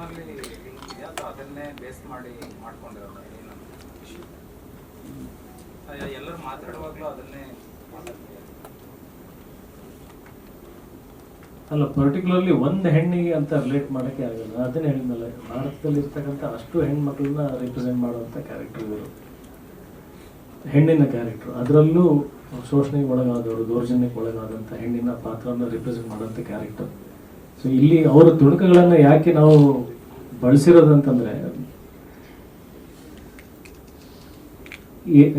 ನಿಮ್ಮಲ್ಲಿ ಅದನ್ನೇ ಬೇಸ್ ಮಾಡಿ ಮಾಡ್ಕೊಂಡಿರೋದು ಎಲ್ಲರೂ ಮಾತಾಡುವಾಗಲೂ ಅದನ್ನೇ ಮಾತಾಡ್ತೀವಿ ಅಲ್ಲ, ಪರ್ಟಿಕ್ಯುಲರ್ಲಿ ಒಂದು ಹೆಣ್ಣಿಗೆ ಅಂತ ರಿಲೇಟ್ ಮಾಡೋಕ್ಕೆ ಆಗಲ್ಲ. ಅದನ್ನೇ ಹೇಳಿದ್ನಲ್ಲ, ಭಾರತದಲ್ಲಿ ಇರ್ತಕ್ಕಂಥ ಅಷ್ಟು ಹೆಣ್ಮಕ್ಳನ್ನ ರಿಪ್ರೆಸೆಂಟ್ ಮಾಡುವಂಥ ಕ್ಯಾರೆಕ್ಟರ್ ಇವರು, ಹೆಣ್ಣಿನ ಕ್ಯಾರೆಕ್ಟರ್. ಅದರಲ್ಲೂ ಶೋಷಣೆಗೆ ಒಳಗಾದವರು, ದೌರ್ಜನ್ಯಕ್ಕೆ ಒಳಗಾದಂಥ ಹೆಣ್ಣಿನ ಪಾತ್ರವನ್ನು ರಿಪ್ರೆಸೆಂಟ್ ಮಾಡುವಂಥ ಕ್ಯಾರೆಕ್ಟರ್. ಸೊ ಇಲ್ಲಿ ಅವರ ತುಣುಕುಗಳನ್ನು ಯಾಕೆ ನಾವು ಬಳಸಿರೋದಂತಂದರೆ,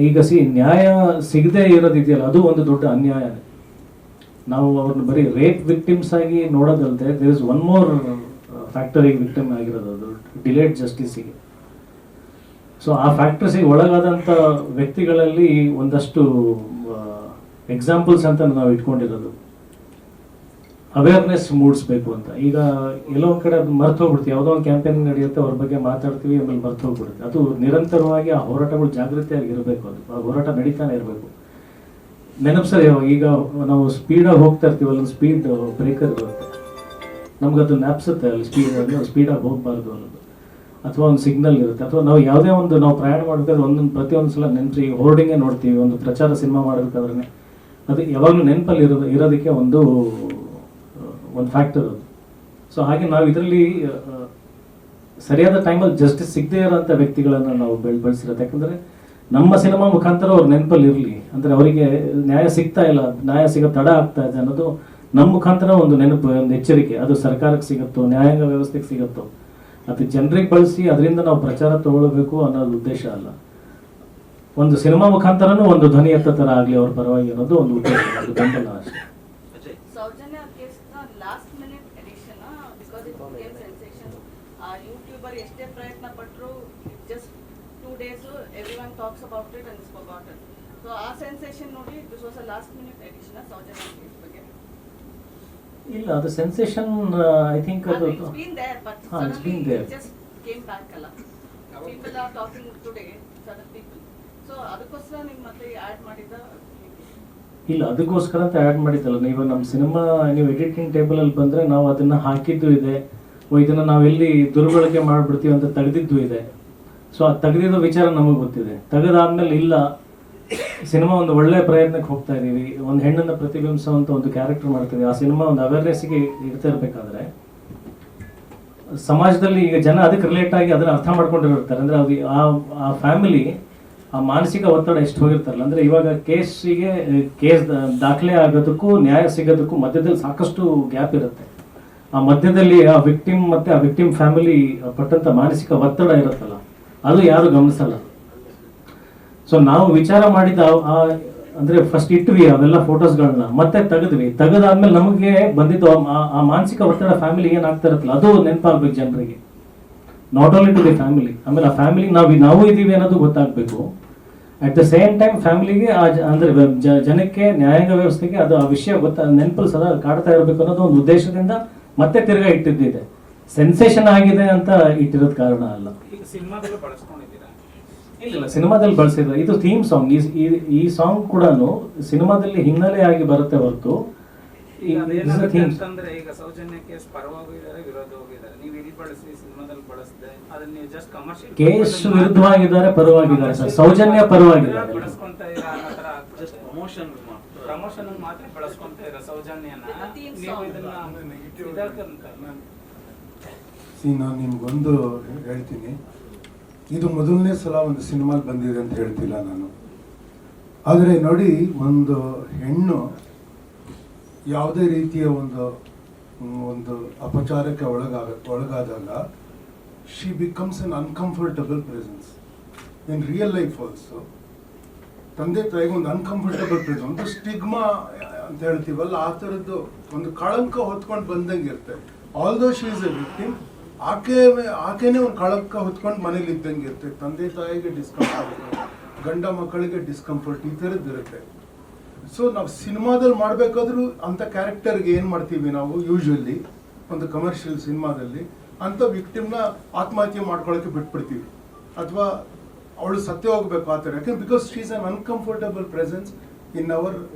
ಈಗ ನ್ಯಾಯ ಸಿಗದೆ ಇರೋದಿದೆಯಲ್ಲ, ಅದು ಒಂದು ದೊಡ್ಡ ಅನ್ಯಾಯ. ನಾವು ಅವ್ರನ್ನ ಬರೀ ರೇಪ್ ವಿಕ್ಟಿಮ್ಸ್ ಆಗಿ ನೋಡೋದಲ್ಲದೆ, ದೇರ್ ಇಸ್ ಒನ್ ಮೋರ್ ಫ್ಯಾಕ್ಟರಿಗೆ ವಿಕ್ಟಿಮ್ ಆಗಿರೋದು, ಅದು ಡಿಲೇಡ್ ಜಸ್ಟಿಸಿಗೆ. ಸೊ ಆ ಫ್ಯಾಕ್ಟರ್ಸಿಗೆ ಒಳಗಾದಂಥ ವ್ಯಕ್ತಿಗಳಲ್ಲಿ ಒಂದಷ್ಟು ಎಕ್ಸಾಂಪಲ್ಸ್ ಅಂತ ನಾವು ಇಟ್ಕೊಂಡಿರೋದು, ಅವೇರ್ನೆಸ್ ಮೂಡಿಸ್ಬೇಕು ಅಂತ. ಈಗ ಎಲ್ಲೋ ಒಂದು ಕಡೆ ಅದು ಮರ್ತು ಹೋಗ್ಬಿಡ್ತೀವಿ, ಯಾವುದೋ ಒಂದು ಕ್ಯಾಂಪೇನ್ ನಡೆಯುತ್ತೆ, ಅವ್ರ ಬಗ್ಗೆ ಮಾತಾಡ್ತೀವಿ, ಆಮೇಲೆ ಮರ್ತು ಹೋಗ್ಬಿಡುತ್ತೆ. ಅದು ನಿರಂತರವಾಗಿ ಆ ಹೋರಾಟಗಳು ಜಾಗೃತಿಯಾಗಿರಬೇಕು, ಅದು ಆ ಹೋರಾಟ ನಡೀತಾನೆ ಇರಬೇಕು. ನೆನಪು ಈಗ ನಾವು ಸ್ಪೀಡಾಗಿ ಹೋಗ್ತಾ ಇರ್ತೀವಿ, ಅಲ್ಲೊಂದು ಸ್ಪೀಡ್ ಬ್ರೇಕರ್ ಇರುತ್ತೆ, ನಮ್ಗದು ಜ್ಞಾಪಿಸುತ್ತೆ ಅಲ್ಲಿ ಸ್ಪೀಡಾಗಿ ಹೋಗಬಾರ್ದು ಅನ್ನೋದು. ಅಥವಾ ಒಂದು ಸಿಗ್ನಲ್ ಇರುತ್ತೆ, ಅಥವಾ ನಾವು ಯಾವುದೇ ಒಂದು ನಾವು ಪ್ರಯಾಣ ಮಾಡಬೇಕಾದ್ರೆ ಪ್ರತಿಯೊಂದು ಸಲ ನೆನಪು. ಈಗ ಹೋರ್ಡಿಂಗೇ ನೋಡ್ತೀವಿ, ಒಂದು ಪ್ರಚಾರ ಸಿನಿಮಾ ಮಾಡಬೇಕಾದ್ರೆ ಅದು ಯಾವಾಗಲೂ ನೆನಪಲ್ಲಿ ಇರೋದಕ್ಕೆ ಒಂದು ಫ್ಯಾಕ್ಟರ್ ಅದು. ಸೊ ಹಾಗೆ ನಾವು ಇದರಲ್ಲಿ ಸರಿಯಾದ ಟೈಮಲ್ಲಿ ಜಸ್ಟಿಸ್ ಸಿಗದೇ ಇರೋಂಥ ವ್ಯಕ್ತಿಗಳನ್ನು ನಾವು ಬೆಳೆಸಿರುತ್ತೆ. ಯಾಕಂದರೆ ನಮ್ಮ ಸಿನಿಮಾ ಮುಖಾಂತರ ಅವ್ರ ನೆನಪಲ್ಲಿ ಇರಲಿ, ಅಂದರೆ ಅವರಿಗೆ ನ್ಯಾಯ ಸಿಗ್ತಾ ಇಲ್ಲ, ನ್ಯಾಯ ಸಿಗೋ ತಡ ಆಗ್ತಾ ಇದೆ ಅನ್ನೋದು ನಮ್ಮ ಮುಖಾಂತರ ಒಂದು ನೆನಪು, ಒಂದು ಎಚ್ಚರಿಕೆ. ಅದು ಸರ್ಕಾರಕ್ಕೆ ಸಿಗುತ್ತೋ, ನ್ಯಾಯಾಂಗ ವ್ಯವಸ್ಥೆಗೆ ಸಿಗುತ್ತೋ, ಅದು ಜನರಿಗೆ ಬಳಸಿ ಅದರಿಂದ ನಾವು ಪ್ರಚಾರ ತಗೊಳ್ಬೇಕು ಅನ್ನೋದು ಉದ್ದೇಶ ಅಲ್ಲ. ಒಂದು ಸಿನಿಮಾ ಮುಖಾಂತರನೂ ಒಂದು ಧ್ವನಿ ಎತ್ತ ಥರ ಆಗಲಿ ಅವ್ರ ಪರವಾಗಿ ಅನ್ನೋದು ಒಂದು ಉದ್ದೇಶ, ಅದು ಬೆಂಬಲ ಅಷ್ಟೇ. ಎಷ್ಟೇ ಪ್ರಯತ್ನ ಪಟ್ಟರು, just 2 days everyone talks about it and it's forgotten. So our sensation ನೋಡಿ, this was a last minute addition Sowjanya case ಬಗ್ಗೆ. ಇಲ್ಲ, ಅದು ಸೆನ್ಸೇಷನ್ ಐ ಥಿಂಕ್ ಅದು it's been there, but suddenly it just came back ಅಲ್ಲ. People are talking today, certain people. So ಅದಕ್ಕೋಸ್ಕರ ನೀವು ಮತ್ತೆ add ಮಾಡಿದ? ಇಲ್ಲ, ಅದಕ್ಕೋಸ್ಕರ ಅಂತ ಆ್ಯಡ್ ಮಾಡಿದ್ದಲ್ಲ. ನೀವು ನಮ್ಮ ಸಿನಿಮಾ ನೀವು ಎಡಿಟಿಂಗ್ ಟೇಬಲಲ್ಲಿ ಬಂದರೆ ನಾವು ಅದನ್ನು ಹಾಕಿದ್ದು ಇದೆ, ಇದನ್ನು ನಾವೆಲ್ಲಿ ದುರ್ಬಳಕೆ ಮಾಡಿಬಿಡ್ತೀವಿ ಅಂತ ತೆಗೆದಿದ್ದು ಇದೆ. ಸೊ ಅದು ತೆಗೆದಿದ್ದ ವಿಚಾರ ನಮಗೆ ಗೊತ್ತಿದೆ. ತೆಗೆದಾದ್ಮೇಲೆ ಇಲ್ಲ, ಸಿನಿಮಾ ಒಂದು ಒಳ್ಳೆಯ ಪ್ರಯತ್ನಕ್ಕೆ ಹೋಗ್ತಾ ಇದ್ದೀವಿ, ಒಂದು ಹೆಣ್ಣನ್ನು ಪ್ರತಿಬಿಂಬಿಸುವಂಥ ಒಂದು ಕ್ಯಾರೆಕ್ಟರ್ ಮಾಡ್ತೀವಿ, ಆ ಸಿನಿಮಾ ಒಂದು ಅವೇರ್ನೆಸ್ಗೆ ಇರ್ತಾ ಇರಬೇಕಾದ್ರೆ ಸಮಾಜದಲ್ಲಿ ಈಗ ಜನ ಅದಕ್ಕೆ ರಿಲೇಟ್ ಆಗಿ ಅದನ್ನು ಅರ್ಥ ಮಾಡ್ಕೊಂಡಿರ್ತಾರೆ. ಅಂದರೆ ಅದು ಆ ಫ್ಯಾಮಿಲಿ ಆ ಮಾನಸಿಕ ಒತ್ತಡ ಎಷ್ಟು ಹೋಗಿರ್ತಾರಲ್ಲ. ಅಂದರೆ ಇವಾಗ ಕೇಸ್ ದಾಖಲೆ ಆಗೋದಕ್ಕೂ ನ್ಯಾಯ ಸಿಗೋದಕ್ಕೂ ಮಧ್ಯದಲ್ಲಿ ಸಾಕಷ್ಟು ಗ್ಯಾಪ್ ಇರುತ್ತೆ. ಆ ಮಧ್ಯದಲ್ಲಿ ಆ ವಿಕ್ಟಿಮ್ ಮತ್ತು ಆ ವಿಕ್ಟಿಮ್ ಫ್ಯಾಮಿಲಿ ಪಟ್ಟಂಥ ಮಾನಸಿಕ ಒತ್ತಡ ಇರುತ್ತಲ್ಲ, ಅದು ಯಾರು ಗಮನಿಸಲ್ಲ. ಸೊ ನಾವು ವಿಚಾರ ಮಾಡಿದ ಅಂದರೆ ಫಸ್ಟ್ ಇಟ್ವಿ ಅವೆಲ್ಲ ಫೋಟೋಸ್ಗಳನ್ನ, ಮತ್ತೆ ತೆಗೆದಾದ್ಮೇಲೆ ನಮಗೆ ಬಂದಿದ್ದು ಆ ಮಾನಸಿಕ ಒತ್ತಡ ಫ್ಯಾಮಿಲಿಗೆ ಏನಾಗ್ತಾ ಇರುತ್ತಲ್ಲ, ಅದು ನೆನಪಾಗ್ಬೇಕು ಜನರಿಗೆ, not only to the family. ಆಮೇಲೆ ಆ ಫ್ಯಾಮಿಲಿ ನಾವು ಇದ್ದೀವಿ ಅನ್ನೋದು ಗೊತ್ತಾಗಬೇಕು. ಅಟ್ ದ ಸೇಮ್ ಟೈಮ್ ಫ್ಯಾಮಿಲಿಗೆ ಅಂದರೆ ಜನಕ್ಕೆ, ನ್ಯಾಯಾಂಗ ವ್ಯವಸ್ಥೆಗೆ ಅದು ಆ ವಿಷಯ ನೆನಪಲ್ಲಿ ಸದಾ ಕಾಡ್ತಾ ಇರಬೇಕು ಅನ್ನೋದು ಒಂದು ಉದ್ದೇಶದಿಂದ ಮತ್ತೆ ತಿರ್ಗಾ ಇಟ್ಟಿದ್ದಿದೆ. ಸೆನ್ಸೇಷನ್ ಆಗಿದೆ ಅಂತ ಇಟ್ಟಿರೋದು ಕಾರಣ ಅಲ್ಲ. ಇಲ್ಲ, ಸಿನಿಮಾದಲ್ಲಿ ಬಳಸಿದ್ರೆ ಇದು ಥೀಮ್ ಸಾಂಗ್. ಈ ಸಾಂಗ್ ಕೂಡ ಸಿನಿಮಾದಲ್ಲಿ ಹಿನ್ನೆಲೆಯಾಗಿ ಬರುತ್ತೆ ಹೊರತು ಕೇಸ್ ವಿರುದ್ಧವಾಗಿದ್ದಾರೆ, ಪರವಾಗಿದ್ದಾರೆ ಸರ್. ಸೌಜನ್ಯ ಪರವಾಗಿದ್ದಾರೆ. ನಾನು ನಿಮ್ಗೊಂದು ಹೇಳ್ತೀನಿ, ಇದು ಮೊದಲನೇ ಸಲ ಒಂದು ಸಿನಿಮಾಲ್ ಬಂದಿದೆ ಅಂತ ಹೇಳ್ತಿಲ್ಲ ನಾನು. ಆದರೆ ನೋಡಿ, ಒಂದು ಹೆಣ್ಣು ಯಾವುದೇ ರೀತಿಯ ಒಂದು ಅಪಚಾರಕ್ಕೆ ಒಳಗಾದಾಗ she becomes an uncomfortable presence in real life also. ತಂದೆ ತಾಯಿಗೆ ಒಂದು ಅನ್ಕಂಫರ್ಟಬಲ್ ಪ್ರೆಸೆನ್ಸ್, ಒಂದು ಸ್ಟಿಗ್ಮಾ ಅಂತ ಹೇಳ್ತೀವಲ್ಲ, ಆ ಥರದ್ದು ಒಂದು ಕಳಂಕ ಹೊತ್ಕೊಂಡು ಬಂದಂಗೆ ಇರುತ್ತೆ. Although she is a victim, ಆಕೆನೇ ಒಂದು ಕಳಂಕ ಹೊತ್ಕೊಂಡು ಮನೇಲಿ ಇದ್ದಂಗೆ ಇರುತ್ತೆ. ತಂದೆ ತಾಯಿಗೆ ಡಿಸ್ಕಂಫರ್ಟ್, ಗಂಡ ಮಕ್ಕಳಿಗೆ ಡಿಸ್ಕಂಫರ್ಟ್, ಈ ಥರದ್ದು ಇರುತ್ತೆ. ಸೊ ನಾವು ಸಿನಿಮಾದಲ್ಲಿ ಮಾಡಬೇಕಾದ್ರೂ ಅಂಥ ಕ್ಯಾರೆಕ್ಟರ್ಗೆ ಏನು ಮಾಡ್ತೀವಿ ನಾವು ಯೂಶ್ವಲಿ ಒಂದು ಕಮರ್ಷಿಯಲ್ ಸಿನಿಮಾದಲ್ಲಿ, ಅಂಥ ವಿಕ್ಟಿಮ್ನ ಆತ್ಮಹತ್ಯೆ ಮಾಡ್ಕೊಳ್ಳೋಕ್ಕೆ ಬಿಟ್ಬಿಡ್ತೀವಿ, ಅಥವಾ ಅವಳು ಸತ್ಯ ಹೋಗ್ಬೇಕು ಆ ಥರ. ಯಾಕೆಂದ್ರೆ because she is an uncomfortable presence in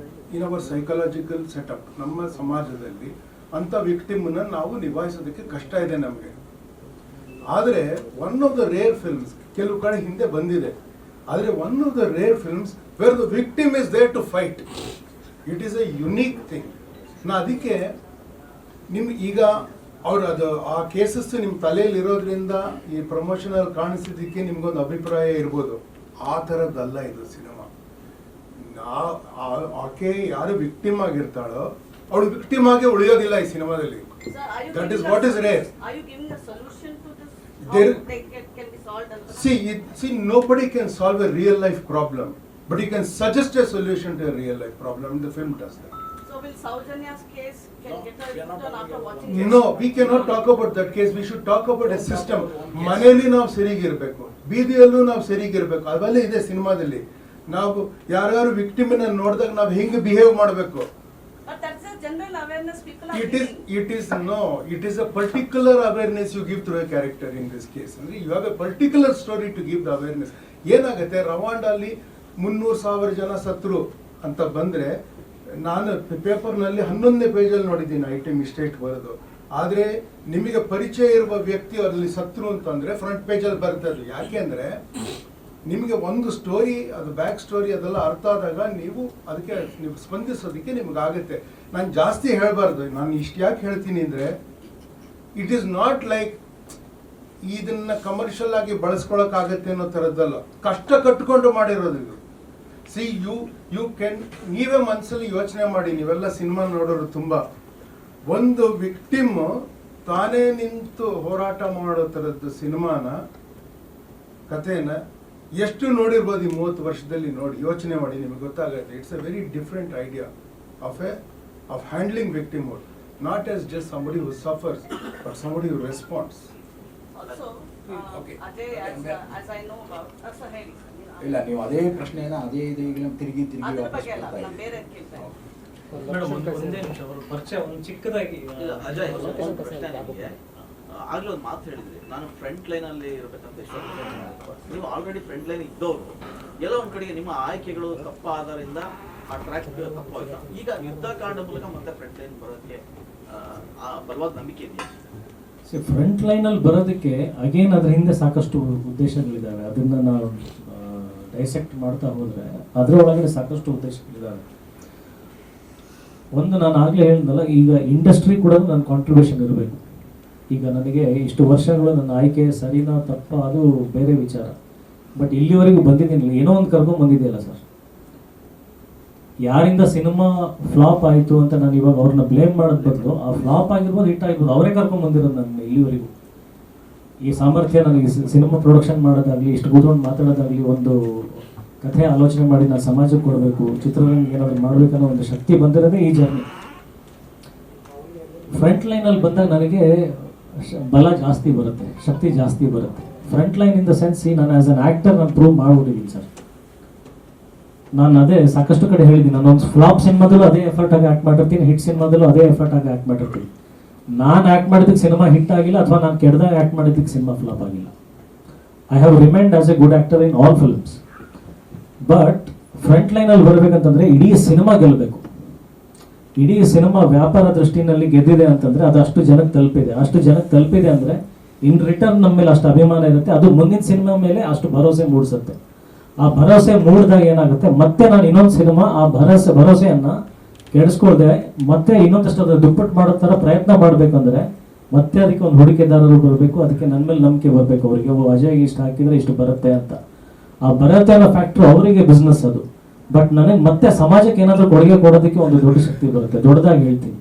our psychological setup. ನಮ್ಮ ಸಮಾಜದಲ್ಲಿ ಅಂಥ ವಿಕ್ಟಿಮ್ನ ನಾವು ನಿಭಾಯಿಸೋದಕ್ಕೆ ಕಷ್ಟ ಇದೆ ನಮಗೆ. ಆದರೆ one of the rare films, ಕೆಲವು ಕಡೆ ಹಿಂದೆ ಬಂದಿದೆ, ಆದರೆ one of the rare films where the victim is there to fight. It is a unique thing. ನಾ ಅದಕ್ಕೆ ನಿಮ್ಗೆ ಈಗ ಅದು ಆ ಕೇಸಸ್ ನಿಮ್ಮ ತಲೆಯಲ್ಲಿ ಇರೋದ್ರಿಂದ ಈ ಪ್ರಮೋಷನಲ್ ಕಾಣಿಸಿದ್ದಕ್ಕೆ ನಿಮ್ಗೊಂದು ಅಭಿಪ್ರಾಯ ಇರ್ಬೋದು. ಆ ಥರದ್ದಲ್ಲ ಇದು ಸಿನಿಮಾ. ಆಕೆ ಯಾರು ವಿಕ್ಟಿಮ್ ಆಗಿರ್ತಾಳೋ ಅವಳು ವಿಕ್ಟಿಮ್ ಆಗಿ ಉಳಿಯೋದಿಲ್ಲ ಈ ಸಿನಿಮಾದಲ್ಲಿ. That is what is rare. Are you giving a solution to this? There- How they can be solved? See, nobody can solve a real life problem, but you can suggest a solution to a real life problem. The film does that. So will Saujanya's case can get a return after watching? No, we cannot talk about that case. We should talk about a system. ಮನೆಯಲ್ಲಿ ನಾವು ಸರಿಗಿರ್ಬೇಕು, ಬೀದಿಯಲ್ಲೂ ನಾವು ಸರಿಗಿರ್ಬೇಕು. ಅವೆಲ್ಲ ಇದೆ ಸಿನಿಮಾದಲ್ಲಿ. ನಾವು ಯಾರ್ಯಾರು victim ನೋಡಿದಾಗ ನಾವು ಹೆಂಗೆ ಬಿಹೇವ್ ಮಾಡಬೇಕು. But that's a general awareness people are It giving. is a particular awareness you give through a character in this case. You have a particular story to give the awareness. ಏನಾಗುತ್ತೆ, ರವಾಂಡಲ್ಲಿ 300,000 ಜನ ಸತ್ರು ಅಂತ ಬಂದ್ರೆ, ನಾನು ಪೇಪರ್ನಲ್ಲಿ 11ನೇ ಪೇಜಲ್ಲಿ ನೋಡಿದ್ದೀನಿ item mistake ಬರೋದು. ಆದರೆ ನಿಮಗೆ ಪರಿಚಯ ಇರುವ ವ್ಯಕ್ತಿ ಅದರಲ್ಲಿ ಸತ್ರು ಅಂತಂದ್ರೆ ಫ್ರಂಟ್ ಪೇಜಲ್ಲಿ ಬರ್ತದೆ. ಯಾಕೆ ಅಂದರೆ ನಿಮಗೆ ಒಂದು ಸ್ಟೋರಿ, ಅದು ಬ್ಯಾಕ್ ಸ್ಟೋರಿ ಅದೆಲ್ಲ ಅರ್ಥ ಆದಾಗ ನೀವು ಅದಕ್ಕೆ ನೀವು ಸ್ಪಂದಿಸೋದಕ್ಕೆ ನಿಮಗಾಗುತ್ತೆ. ನಾನು ಜಾಸ್ತಿ ಹೇಳಬಾರ್ದು. ನಾನು ಇಷ್ಟು ಯಾಕೆ ಹೇಳ್ತೀನಿ ಅಂದರೆ, ಇಟ್ ಈಸ್ ನಾಟ್ ಲೈಕ್ ಇದನ್ನ ಕಮರ್ಷಿಯಲ್ ಆಗಿ ಬಳಸ್ಕೊಳಕ್ಕಾಗತ್ತೆ ಅನ್ನೋ ಥರದ್ದಲ್ಲ. ಕಷ್ಟ ಕಟ್ಕೊಂಡು ಮಾಡಿರೋದು ಇದು. ಸಿ ಯು ಕ್ಯಾನ್, ನೀವೇ ಮನಸ್ಸಲ್ಲಿ ಯೋಚನೆ ಮಾಡಿ, ನೀವೆಲ್ಲ ಸಿನಿಮಾ ನೋಡೋರು ತುಂಬ. ಒಂದು ವಿಕ್ಟಿಮ್ ತಾನೇ ನಿಂತು ಹೋರಾಟ ಮಾಡೋ ಥರದ್ದು ಸಿನಿಮಾನ, ಕಥೆನ ಎಷ್ಟು ನೋಡಿರ್ಬೋದು ಈ 30 ವರ್ಷದಲ್ಲಿ. ನೋಡಿ, ಯೋಚನೆ ಮಾಡಿ, ನಿಮಗೆ ಗೊತ್ತಾಗುತ್ತೆ. It's a very different idea of handling victimhood, not as just somebody who suffers, but somebody who responds. Also, Okay. Ajay, as I know about, so ಹೇಳಿ sir, ನೀವು ಇಲ್ಲ, ನೀವು ಅದೇ ಪ್ರಶ್ನೆನ ಅದೇ ತಿರುಗಿ ಅದ್ರ ವಾಪಸ್ ಬಗ್ಗೆ ಅಲ್ಲ, ಬರ್ತಾ ನಾನು ಇದ್ದೀರಿ. ಬೇರೆ ಕೇಳ್ತಾ ಇದ್ದೀನಿ. ಮೇಡಮ್ ಒಂದೇ ನಿಮಿಷ, ಅವರು ಪರಿಚಯ ಒಂದು ಚಿಕ್ಕದಾಗಿ ಇಲ್ಲ, ಅಜಯ್, ಒಂದು ಪ್ರಶ್ನೆ ನಿಮಗೆ. ಆಗ್ಲೇ ಒಂದು ಮಾತು ಹೇಳಿದ್ರಿ, ನಾನು ಫ್ರಂಟ್ ಲೈನ್ ಅಲ್ಲಿ ಇರಬೇಕಂತ ಇಷ್ಟಪಡ್ತೀನಿ. ನೀವು ಆಲ್ರೆಡಿ ಫ್ರಂಟ್ ಲೈನ್ ಇದ್ದವರು, ಎಲ್ಲ ಒಂದ್ ಕಡೆಗೆ ನಿಮ್ಮ ಆಯ್ಕೆಗಳು ತಪ್ಪಾದ್ದರಿಂದ ಆ ಟ್ರ್ಯಾಕ್ ತಪ್ಪಾಯ್ತು. ಈಗ ಯುದ್ಧ ಕಾಂಡ ಮೂಲಕ ಮತ್ತೆ ಫ್ರಂಟ್ ಲೈನ್ ಬರೋದಕ್ಕೆ ಬಲವಾದ ನಂಬಿಕೆ ಇದೆಯಾ? ಫ್ರಂಟ್ ಲೈನಲ್ಲಿ ಬರೋದಕ್ಕೆ ಅಗೇನ್ ಅದ್ರ ಹಿಂದೆ ಸಾಕಷ್ಟು ಉದ್ದೇಶಗಳಿದ್ದಾವೆ. ಅದನ್ನ ನಾವು ಡೈಸೆಕ್ಟ್ ಮಾಡ್ತಾ ಹೋದ್ರೆ ಅದರ ಒಳಗಡೆ ಸಾಕಷ್ಟು ಉದ್ದೇಶಗಳಿದ್ದಾವೆ. ಒಂದು, ನಾನು ಆಗಲೇ ಹೇಳಿದ್ನಲ್ಲ, ಈಗ ಇಂಡಸ್ಟ್ರಿ ಕೂಡ ನನ್ನ ಕಾಂಟ್ರಿಬ್ಯೂಷನ್ ಇರಬೇಕು. ಈಗ ನನಗೆ ಇಷ್ಟು ವರ್ಷಗಳು ನನ್ನ ಆಯ್ಕೆ ಸರಿನಾ ತಪ್ಪ ಅದು ಬೇರೆ ವಿಚಾರ, ಬಟ್ ಇಲ್ಲಿವರೆಗೂ ಬಂದಿದ್ದೀನಿ, ಏನೋ ಒಂದು ಕರ್ಕೊಂಡು ಬಂದಿದೆಯಲ್ಲ ಸರ್. ಯಾರಿಂದ ಸಿನಿಮಾ ಫ್ಲಾಪ್ ಆಯಿತು ಅಂತ ನಾನು ಇವಾಗ ಅವ್ರನ್ನ ಬ್ಲೇಮ್ ಮಾಡೋದ್ ಬದಲು, ಆ ಫ್ಲಾಪ್ ಆಗಿರ್ಬೋದು, ಹಿಟ್ ಆಗಿರ್ಬೋದು, ಅವರೇ ಕರ್ಕೊಂಡು ಬಂದಿರೋದು ನನ್ನ ಇಲ್ಲಿವರೆಗೂ. ಈ ಸಾಮರ್ಥ್ಯ ನನಗೆ ಸಿನಿಮಾ ಪ್ರೊಡಕ್ಷನ್ ಮಾಡೋದಾಗಲಿ, ಇಷ್ಟು ಕೂತ್ಕೊಂಡು ಮಾತಾಡೋದಾಗಲಿ, ಒಂದು ಕಥೆ ಆಲೋಚನೆ ಮಾಡಿ ನಾನು ಸಮಾಜಕ್ಕೆ ಕೊಡಬೇಕು, ಚಿತ್ರರಂಗ ಏನಾದರೂ ಮಾಡಬೇಕನ್ನೋ ಒಂದು ಶಕ್ತಿ ಬಂದಿರೋದೇ ಈ ಜರ್ನಿ. ಫ್ರಂಟ್ ಲೈನಲ್ಲಿ ಬಂದಾಗ ನನಗೆ ಬಲ ಜಾಸ್ತಿ ಬರುತ್ತೆ, ಶಕ್ತಿ ಜಾಸ್ತಿ ಬರುತ್ತೆ. Front line in the sense, ನಾನು ಆಸ್ ಅನ್ ಆ್ಯಕ್ಟರ್ ನಾನು ಪ್ರೂವ್ ಮಾಡ್ಬಿಟ್ಟಿದ್ದೀನಿ ಸರ್. ನಾನು ಅದೇ ಸಾಕಷ್ಟು ಕಡೆ ಹೇಳಿದ್ದೀನಿ, ನಾನು ಒಂದು ಫ್ಲಾಪ್ ಸಿನಿಮಾದಲ್ಲೂ ಅದೇ ಎಫರ್ಟ್ ಆಗಿ ಆ್ಯಕ್ಟ್ ಮಾಡಿರ್ತೀನಿ, ಹಿಟ್ ಸಿನಿಮಾದಲ್ಲೂ ಅದೇ ಎಫರ್ಟ್ ಆಗಿ ಆ್ಯಕ್ಟ್ ಮಾಡಿರ್ತೀನಿ. ನಾನು ಆ್ಯಕ್ಟ್ ಮಾಡಿದ್ದಕ್ಕೆ ಸಿನಿಮಾ ಹಿಟ್ ಆಗಿಲ್ಲ, ಅಥವಾ ನಾನು ಕೆಡ್ದಾಗ ಆ್ಯಕ್ಟ್ ಮಾಡಿದ್ದಕ್ಕೆ ಸಿನಿಮಾ ಫ್ಲಾಪ್ ಆಗಿಲ್ಲ. I have remained as A good actor in all films. But front ಲೈನಲ್ಲಿ ಬರಬೇಕಂತಂದ್ರೆ ಇಡೀ ಸಿನಿಮಾ ಗೆಲ್ಲಬೇಕು. ಇಡೀ ಸಿನಿಮಾ ವ್ಯಾಪಾರ ದೃಷ್ಟಿನಲ್ಲಿ ಗೆದ್ದಿದೆ ಅಂತಂದ್ರೆ ಅದು ಅಷ್ಟು ಜನಕ್ಕೆ ತಲುಪಿದೆ. ಅಷ್ಟು ಜನಕ್ಕೆ ತಲುಪಿದೆ ಅಂದ್ರೆ ಇನ್ ರಿಟರ್ನ್ ನಮ್ಮ ಮೇಲೆ ಅಷ್ಟು ಅಭಿಮಾನ ಇರುತ್ತೆ, ಅದು ಮುಂದಿನ ಸಿನಿಮಾ ಮೇಲೆ ಅಷ್ಟು ಭರವಸೆ ಮೂಡಿಸುತ್ತೆ. ಆ ಭರವಸೆ ಮೂಡಿದಾಗ ಏನಾಗುತ್ತೆ, ಮತ್ತೆ ನಾನು ಇನ್ನೊಂದು ಸಿನಿಮಾ ಆ ಭರವಸೆಯನ್ನ ಕೆಡಿಸ್ಕೊಳ್ದೆ ಮತ್ತೆ ಇನ್ನೊಂದಷ್ಟು ಅದ್ರ ದುಪ್ಪಟ್ಟು ಮಾಡೋ ಥರ ಪ್ರಯತ್ನ ಮಾಡಬೇಕಂದ್ರೆ ಮತ್ತೆ ಅದಕ್ಕೆ ಒಂದು ಹೂಡಿಕೆದಾರರು ಬರಬೇಕು, ಅದಕ್ಕೆ ನನ್ನ ಮೇಲೆ ನಂಬಿಕೆ ಬರಬೇಕು. ಅವರಿಗೆ ಅಜಯ್ ಇಷ್ಟು ಹಾಕಿದ್ರೆ ಇಷ್ಟು ಬರುತ್ತೆ ಅಂತ. ಆ ಬರುತ್ತೆ ಅನ್ನೋ ಫ್ಯಾಕ್ಟ್ರು ಅವರಿಗೆ ಬಿಸ್ನೆಸ್ ಅದು. ಬಟ್ ನನಗೆ ಮತ್ತೆ ಸಮಾಜಕ್ಕೆ ಏನಾದರೂ ಕೊಡುಗೆ ಕೊಡೋದಕ್ಕೆ ಒಂದು ದೊಡ್ಡ ಶಕ್ತಿ ಬರುತ್ತೆ, ದೊಡ್ಡದಾಗಿ ಹೇಳ್ತೀನಿ.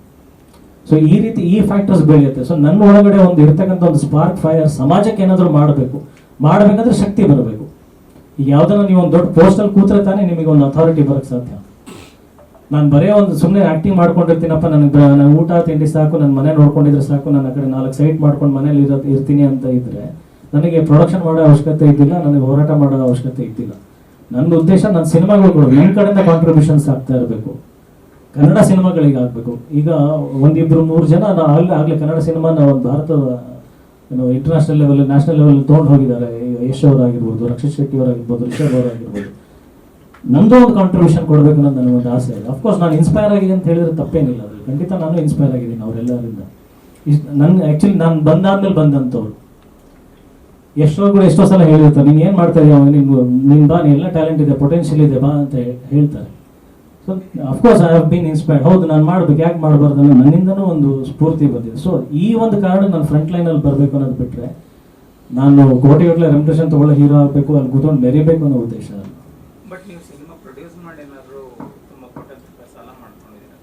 ಸೊ ಈ ರೀತಿ ಈ ಫ್ಯಾಕ್ಟರ್ಸ್ ಬೆಳೆಯುತ್ತೆ. ಸೊ ನನ್ನ ಒಳಗಡೆ ಒಂದು ಇರ್ತಕ್ಕಂಥ ಒಂದು ಸ್ಪಾರ್ಕ್ ಫೈರ್, ಸಮಾಜಕ್ಕೆ ಏನಾದರೂ ಮಾಡಬೇಕಂದ್ರೆ ಶಕ್ತಿ ಬರಬೇಕು. ಈಗ ಯಾವ್ದಾರ ನೀವು ಒಂದು ದೊಡ್ಡ ಪೋಸ್ಟಲ್ಲಿ ಕೂತ್ರೆ ತಾನೇ ನಿಮಗೆ ಒಂದು ಅಥಾರಿಟಿ ಬರೋಕ್ಕೆ ಸಾಧ್ಯ. ನಾನು ಬರೀ ಒಂದು ಸುಮ್ಮನೆ ಆ್ಯಕ್ಟಿಂಗ್ ಮಾಡ್ಕೊಂಡಿರ್ತೀನಪ್ಪ, ನನಗೆ ಊಟ ತಿಂಡಿ ಸಾಕು, ನನ್ನ ಮನೆ ನೋಡ್ಕೊಂಡಿದ್ರೆ ಸಾಕು, ನನ್ನ ಕಡೆ 4 ಸೈಟ್ ಮಾಡ್ಕೊಂಡು ಮನೇಲಿ ಇರ್ತೀನಿ ಅಂತ ಇದ್ರೆ ನನಗೆ ಪ್ರೊಡಕ್ಷನ್ ಮಾಡೋ ಅವಶ್ಯಕತೆ ಇದ್ದಿಲ್ಲ, ನನಗೆ ಹೋರಾಟ ಮಾಡೋ ಅವಶ್ಯಕತೆ ಇದ್ದಿಲ್ಲ. ನನ್ನ ಉದ್ದೇಶ ನನ್ನ ಸಿನಿಮಾಗಳು ಕೊಡಬೇಕು, ನಿಮ್ಮ ಕಡೆಯಿಂದ ಕಾಂಟ್ರಿಬ್ಯೂಷನ್ಸ್ ಆಗ್ತಾ ಇರಬೇಕು, ಕನ್ನಡ ಸಿನಿಮಾಗಳಿಗೆ ಆಗಬೇಕು. ಈಗ 1-2-3 ಜನ ಆಗಲೇ ಕನ್ನಡ ಸಿನಿಮಾನ ಒಂದು ಭಾರತದ ಇಂಟರ್ನ್ಯಾಷನಲ್ ಲೆವೆಲ್, ನ್ಯಾಷನಲ್ ಲೆವೆಲ್ ತೊಗೊಂಡು ಹೋಗಿದ್ದಾರೆ. ಯಶ್ ಅವರಾಗಿರ್ಬೋದು, ರಕ್ಷಿತ್ ಶೆಟ್ಟಿ ಅವರಾಗಿರ್ಬೋದು, ರಿಷಬ್ ಅವರಾಗಿರ್ಬೋದು. ನಂದು ಒಂದು ಕಾಂಟ್ರಿಬ್ಯೂಷನ್ ಕೊಡಬೇಕು ಅನ್ನೋದು ನನಗೊಂದು ಆಸೆ ಇದೆ. ಅಫ್ಕೋರ್ಸ್ ನಾನು ಇನ್ಸ್ಪೈರ್ ಆಗಿದೆ ಅಂತ ಹೇಳಿದ್ರೆ ತಪ್ಪೇನಿಲ್ಲ, ಅದು ಖಂಡಿತ ನಾನು ಇನ್ಸ್ಪೈರ್ ಆಗಿದ್ದೀನಿ ಅವರೆಲ್ಲರಿಂದ. ನನ್ನ ಆ್ಯಕ್ಚುಲಿ ನಾನು ಬಂದಾದ್ಮೇಲೆ ಬಂದಂಥವ್ರು. ಎಷ್ಟೋ ಸಲ ಹೇಳಿರ್ತಾರೆ, ನೀನು ಏನು ಮಾಡ್ತಾ ಇದೀಯ, ನೀನು ಬಾ, ನೀನು ಎಲ್ಲ ಟ್ಯಾಲೆಂಟ್ ಇದೆ, ಪೊಟೆನ್ಷಿಯಲ್ ಇದೆ, ಬಾ ಅಂತ ಹೇಳ್ತಾರೆ. So of course I have been inspired. ಹೌದು, ನಾನು ಮಾಡ್ಬೇಕು, ಯಾಕೆ ಮಾಡಬಾರ್ದು ಅನ್ನೋ ನನ್ನಿಂದನೂ ಒಂದು ಸ್ಫೂರ್ತಿ ಬಂದಿದೆ. ಸೊ ಈ ಒಂದು ಕಾರಣ ನಾನು ಫ್ರಂಟ್ ಲೈನಲ್ಲಿ ಬರಬೇಕು ಅನ್ನೋದು ಬಿಟ್ಟರೆ ನಾನು ಕೋಟಿಗಟ್ಟಲೆ ರೆಮ್ಯುನರೇಷನ್ ತಗೊಳ್ಳೋ ಹೀರೋ ಆಗಬೇಕು, ಅಲ್ಲಿ ಕೂತ್ಕೊಂಡು ಮೆರಿಬೇಕು ಅನ್ನೋ ಉದ್ದೇಶ ಅಲ್ಲ. ಬಟ್ ನೀವು ಸಿನಿಮಾ ಪ್ರೊಡ್ಯೂಸ್ ಮಾಡಿ ಏನಾದ್ರು ತುಂಬ ಕೋಟಿ ಸಾಲ ಮಾಡ್ಕೊಂಡಿದ್ದೀರಾ,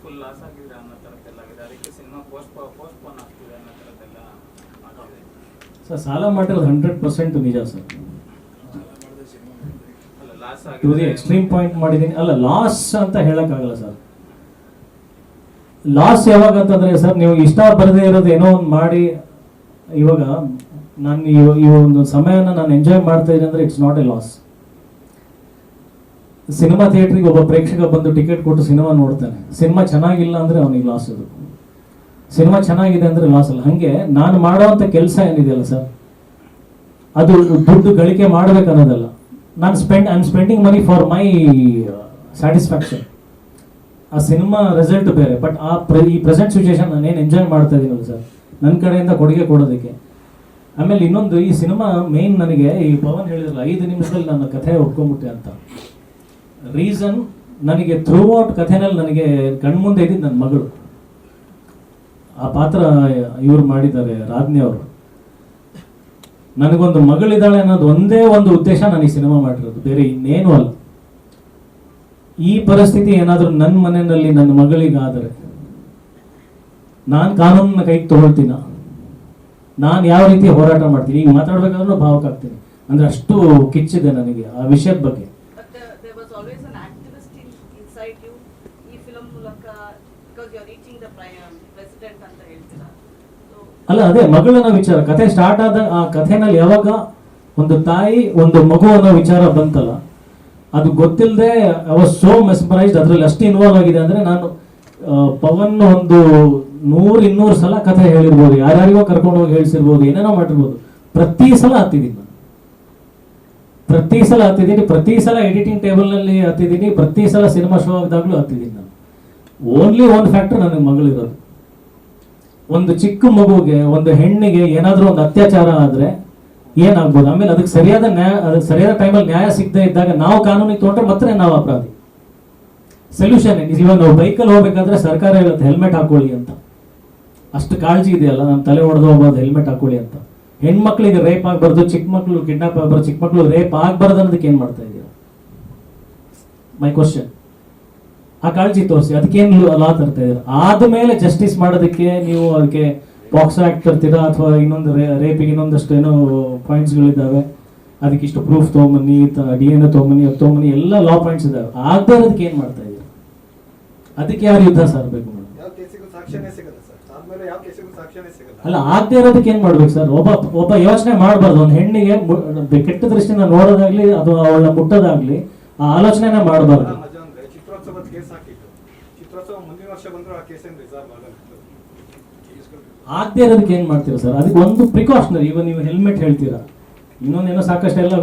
ಫುಲ್ ಲಾಸ್ ಆಗಿದ್ರೆ ಅನ್ನೋ ಥರದ್ದೆಲ್ಲ ಆಗಿದೆ, ಅದಕ್ಕೆ ಸಿನಿಮಾ ಪೋಸ್ಟ್ಪೋನ್ ಆಗ್ತಿದೆ ಅನ್ನೋ ಥರದ್ದೆಲ್ಲ ಆಗಿದೆ. ಸರ್, ಸಾಲ ಮಾಡಿರೋದು 100% ನಿಜ ಸರ್. ಅಲ್ಲ, ಲಾಸ್ ಟು ದಿ ಆಗಿದೆ, ಎಕ್ಸ್ಟ್ರೀಮ್ ಪಾಯಿಂಟ್ ಮಾಡಿದ್ದೀನಿ. ಅಲ್ಲ, ಲಾಸ್ ಅಂತ ಹೇಳಕ್ಕಾಗಲ್ಲ ಸರ್. ಲಾಸ್ ಯಾವಾಗ ಅಂತಂದ್ರೆ ಸರ್, ನೀವು ಇಷ್ಟ ಬರದೇ ಇರೋದು ಏನೋ ಒಂದು ಮಾಡಿ, ಇವಾಗ ನಾನು ಈ ಒಂದು ಸಮಯನ ನಾನು ಎಂಜಾಯ್ ಮಾಡ್ತಾ ಇದ್ದೀನಿ ಅಂದ್ರೆ it's not A loss. Cinema ಥಿಯೇಟ್ರಿಗೆ ಒಬ್ಬ ಪ್ರೇಕ್ಷಕ ಬಂದು ಟಿಕೆಟ್ ಕೊಟ್ಟು ಸಿನಿಮಾ ನೋಡ್ತಾನೆ, ಸಿನಿಮಾ ಚೆನ್ನಾಗಿಲ್ಲ ಅಂದ್ರೆ ಅವನಿಗೆ ಲಾಸ್. ಅದು ಸಿನಿಮಾ ಚೆನ್ನಾಗಿದೆ ಅಂದ್ರೆ ಲಾಸ್ ಅಲ್ಲ. ಹಂಗೆ ನಾನು ಮಾಡೋವಂಥ ಕೆಲಸ ಏನಿದೆಯಲ್ಲ ಸರ್, ಅದು ದುಡ್ಡು ಗಳಿಕೆ ಮಾಡ್ಬೇಕು ಅನ್ನೋದಲ್ಲ. I am spending money for my satisfaction. ಆ ಸಿನಿಮಾ ರಿಸಲ್ಟ್ ಬೇರೆ, ಬಟ್ ಈ ಪ್ರೆಸೆಂಟ್ ಸಿಚುವೇಶನ್ ನಾನೇನು ಎಂಜಾಯ್ ಮಾಡ್ತಾ ಇದ್ದೀನಲ್ಲ ಸರ್, ನನ್ನ ಕಡೆಯಿಂದ ಕೊಡುಗೆ ಕೊಡೋದಕ್ಕೆ. ಆಮೇಲೆ ಇನ್ನೊಂದು, ಈ ಸಿನಿಮಾ ಮೇನ್ ನನಗೆ ಈ ಪವನ್ ಹೇಳಿದ್ರಲ್ಲ 5 ನಿಮಿಷದಲ್ಲಿ ನನ್ನ ಕಥೆ ಒಪ್ಕೊಂಡ್ಬಿಟ್ಟೆ ಅಂತ. ರೀಸನ್, ನನಗೆ ಥ್ರೂ ಔಟ್ ಕಥೆನಲ್ಲಿ ನನಗೆ ಕಣ್ಮುಂದೆ ಇದ್ದಿದ್ದು ನನ್ನ ಮಗಳು. ಆ ಪಾತ್ರ ಇವ್ರು ಮಾಡಿದ್ದಾರೆ, ರಾಜ್ನಿ ಅವರು. ನನಗೊಂದು ಮಗಳಿದ್ದಾಳೆ ಅನ್ನೋದು ಒಂದೇ ಒಂದು ಉದ್ದೇಶ ನಾನು ಈ ಸಿನಿಮಾ ಮಾಡಿರೋದು, ಬೇರೆ ಇನ್ನೇನು ಅಲ್ಲ. ಈ ಪರಿಸ್ಥಿತಿ ಏನಾದರೂ ನನ್ನ ಮನೆಯಲ್ಲಿ ನನ್ನ ಮಗಳಿಗಾದರೆ ನಾನು ಕಾನೂನನ್ನ ಕೈಗೆ ತಗೊಳ್ತೀನ, ನಾನು ಯಾವ ರೀತಿ ಹೋರಾಟ ಮಾಡ್ತೀನಿ, ಈಗ ಮಾತಾಡ್ಬೇಕಾದ್ರೂ ಭಾವಕ ಆಗ್ತೀನಿ. ಅಂದ್ರೆ ಅಷ್ಟು ಕಿಚ್ಚಿದೆ ನನಗೆ ಆ ವಿಷಯದ ಬಗ್ಗೆ. But there was always an activist inside you. ಈ ಫಿಲಂ ಮೂಲಕ, because you are reaching the president ಅಂತ ಹೇಳ್ತೀರಾ. So ಅಲ್ಲ, ಅದೇ ಮಗಳನ್ನ ವಿಚಾರ, ಕಥೆ ಸ್ಟಾರ್ಟ್ ಆದ ಆ ಕಥೆನಲ್ಲಿ ಯಾವಾಗ ಒಂದು ತಾಯಿ ಒಂದು ಮಗು ಅನ್ನೋ ವಿಚಾರ ಬಂತಲ್ಲ, ಅದು ಗೊತ್ತಿಲ್ಲದೆ ಐ ವಾಸ್ ಸೋ ಮೆಸ್ಮರೈಸ್ಡ್. ಅದರಲ್ಲಿ ಅಷ್ಟು ಇನ್ವಾಲ್ವ್ ಆಗಿದೆ ಅಂದ್ರೆ, ನಾನು ಪವನ್ ಒಂದು 100-200 ಸಲ ಕಥೆ ಹೇಳಿರ್ಬೋದು, ಯಾರ್ಯಾರಿಗೋ ಕರ್ಕೊಂಡು ಹೋಗಿ ಹೇಳಿಸಿರ್ಬೋದು, ಏನೇನೋ ಮಾಡಿರ್ಬೋದು. ಪ್ರತಿ ಸಲ ಹತ್ತಿದ್ದೀನಿ, ಪ್ರತಿ ಸಲ ಎಡಿಟಿಂಗ್ ಟೇಬಲ್ನಲ್ಲಿ ಹತ್ತಿದ್ದೀನಿ, ಪ್ರತಿ ಸಲ ಸಿನಿಮಾ ಶೋ ಆಗಿದಾಗಲೂ ಹತ್ತಿದ್ದೀನಿ. ನಾನು ಓನ್ಲಿ ಒಂದು ಫ್ಯಾಕ್ಟರ್ ನನಗೆ ಮಗಳಿರೋದು. ಒಂದು ಚಿಕ್ಕ ಮಗುಗೆ, ಒಂದು ಹೆಣ್ಣಿಗೆ ಏನಾದರೂ ಒಂದು ಅತ್ಯಾಚಾರ ಆದರೆ ಏನಾಗ್ಬೋದು, ಆಮೇಲೆ ಅದಕ್ಕೆ ಸರಿಯಾದ ಟೈಮಲ್ಲಿ ನ್ಯಾಯ ಸಿಗದೆ ಇದ್ದಾಗ ನಾವು ಕಾನೂನಿಗೆ ತೊಗೊಂಡ್ರೆ ಮತ್ತೆ ನಾವು ಅಪರಾಧಿ. ಸೊಲ್ಯೂಷನ್ ಇವಾಗ ನಾವು ಬೈಕಲ್ಲಿ ಹೋಗ್ಬೇಕಾದ್ರೆ ಸರ್ಕಾರ ಹೇಳುತ್ತೆ ಹೆಲ್ಮೆಟ್ ಹಾಕೊಳ್ಳಿ ಅಂತ. ಅಷ್ಟು ಕಾಳಜಿ ಇದೆಯಲ್ಲ, ನಮ್ಮ ತಲೆ ಹೊಡೆದು ಹೋಗ್ಬಾರ್ದು, ಹೆಲ್ಮೆಟ್ ಹಾಕೊಳ್ಳಿ ಅಂತ. ಹೆಣ್ಮಕ್ಳಿಗೆ ರೇಪ್ ಆಗಬಾರ್ದು, ಚಿಕ್ಕ ಮಕ್ಳು ಕಿಡ್ನಾಪ್ ಆಗಬಾರ್ದು, ಚಿಕ್ಕ ಮಕ್ಳು ರೇಪ್ ಆಗಬಾರ್ದು ಅನ್ನೋದಕ್ಕೆ ಏನು ಮಾಡ್ತಾ ಇದ್ದೀರಾ? My question. ಆ ಕಾಳಜಿ ತೋರಿಸಿ, ಅದಕ್ಕೇನು ಲಾ ತರ್ತಾ ಇದ್ದೀರಾ? ಆದಮೇಲೆ ಜಸ್ಟಿಸ್ ಮಾಡೋದಕ್ಕೆ ನೀವು ಅದಕ್ಕೆ ಪಾಕ್ಸೋ ಆಕ್ಟ್ ತರ್ತೀರಾ, ಅಥವಾ ಇನ್ನೊಂದು ರೇಪಿಗೆ ಇನ್ನೊಂದಷ್ಟು ಏನೋ ಪಾಯಿಂಟ್ಸ್ಗಳಿದ್ದಾವೆ, ಅದಕ್ಕೆ ಇಷ್ಟು ಪ್ರೂಫ್ ತೊಗೊಂಬನ್ನಿ, DNA ತೊಗೊಂಬನ್ನಿ, ಎಲ್ಲ ಲಾ ಪಾಯಿಂಟ್ಸ್ ಇದಾವೆ. ಆಗದೆ ಇರೋದಕ್ಕೆ ಏನು ಮಾಡ್ತಾ ಇದ್ದೀರಾ? ಅದಕ್ಕೆ ಯಾರು ಯುದ್ಧ ಸಾರಬೇಕು ಮೇಡಮ್? ಅಲ್ಲ, ಆಗದೆ ಇರೋದಕ್ಕೆ ಏನ್ ಮಾಡ್ಬೇಕು ಸರ್? ಒಬ್ಬ ಯೋಚನೆ ಮಾಡಬಾರ್ದು. ಒಂದು ಹೆಣ್ಣಿಗೆ ಕೆಟ್ಟ ದೃಷ್ಟಿಯಿಂದ ನೋಡೋದಾಗ್ಲಿ, ಅದು ಅವಳನ್ನ ಮುಟ್ಟೋದಾಗ್ಲಿ, ಆ ಆಲೋಚನೆನೇ ಮಾಡಬಾರ್ದು. ಆಗದೆ ಇರೋದಕ್ಕೆ ಏನ್ ಮಾಡ್ತೀರಾ ಸರ್? ಅದಕ್ಕೆ ಒಂದು ಪ್ರಿಕಾಷನರಿ, ಇವಾಗ ನೀವು ಹೆಲ್ಮೆಟ್ ಹೇಳ್ತೀರಾ, ಇನ್ನೊಂದೇನೋ ಸಾಕಷ್ಟು ಎಲ್ಲ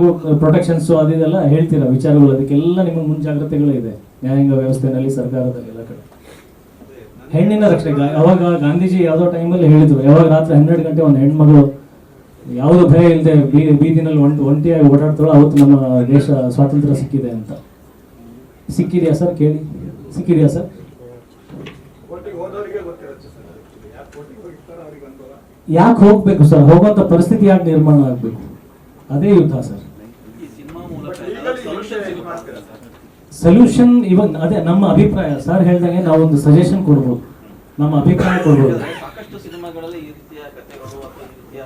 ಪ್ರೊಟೆಕ್ಷನ್ಸ್ ಅದೆಲ್ಲ ಹೇಳ್ತೀರಾ ವಿಚಾರಗಳು, ಅದಕ್ಕೆಲ್ಲ ನಿಮಗೆ ಮುಂಜಾಗ್ರತೆಗಳು ಇದೆ ನ್ಯಾಯಾಂಗ ವ್ಯವಸ್ಥೆನಲ್ಲಿ, ಸರ್ಕಾರದಲ್ಲಿ ಎಲ್ಲ ಕಡೆ. ಹೆಣ್ಣಿನ ರಕ್ಷಣೆ, ಅವಾಗ ಗಾಂಧೀಜಿ ಯಾವುದೋ ಟೈಮಲ್ಲಿ ಹೇಳಿದ್ರು, ಯಾವಾಗ ರಾತ್ರಿ 12 ಗಂಟೆ ಒಂದು ಹೆಣ್ಮಗಳು ಯಾವುದು ಭಯ ಇಲ್ಲದೆ ಬೀದಿನಲ್ಲಿ ಒಂಟಿಯಾಗಿ ಓಡಾಡ್ತಾಳೋ ಅವತ್ತು ನಮ್ಮ ದೇಶ ಸ್ವಾತಂತ್ರ್ಯ ಸಿಕ್ಕಿದೆ ಅಂತ. ಸಿಕ್ಕಿದೆಯಾ ಸರ್? ಕೇಳಿ, ಸಿಕ್ಕಿದೆಯಾ ಸರ್? ಯಾಕೆ ಹೋಗ್ಬೇಕು ಸರ್? ಹೋಗುವಂತ ಪರಿಸ್ಥಿತಿ ಯಾಕೆ ನಿರ್ಮಾಣ ಆಗ್ಬೇಕು? ಅದೇ ಯುದ್ಧ ಸರ್. ಸೊಲ್ಯೂಷನ್ ಇವಾಗ ಅದೇ ನಮ್ಮ ಅಭಿಪ್ರಾಯ. ಸರ್ ಹೇಳ್ದಂಗೆ ನಾವು ಒಂದು ಸಜೆಷನ್ ಕೊಡ್ಬೋದು, ನಮ್ಮ ಅಭಿಪ್ರಾಯ ಕೊಡ್ಬೋದು. ಸಾಕಷ್ಟು ಸಿನಿಮಾಗಳಲ್ಲಿ ಈ ರೀತಿಯ ಕಥೆಗಳು ಅಥವಾ ಈ ರೀತಿಯ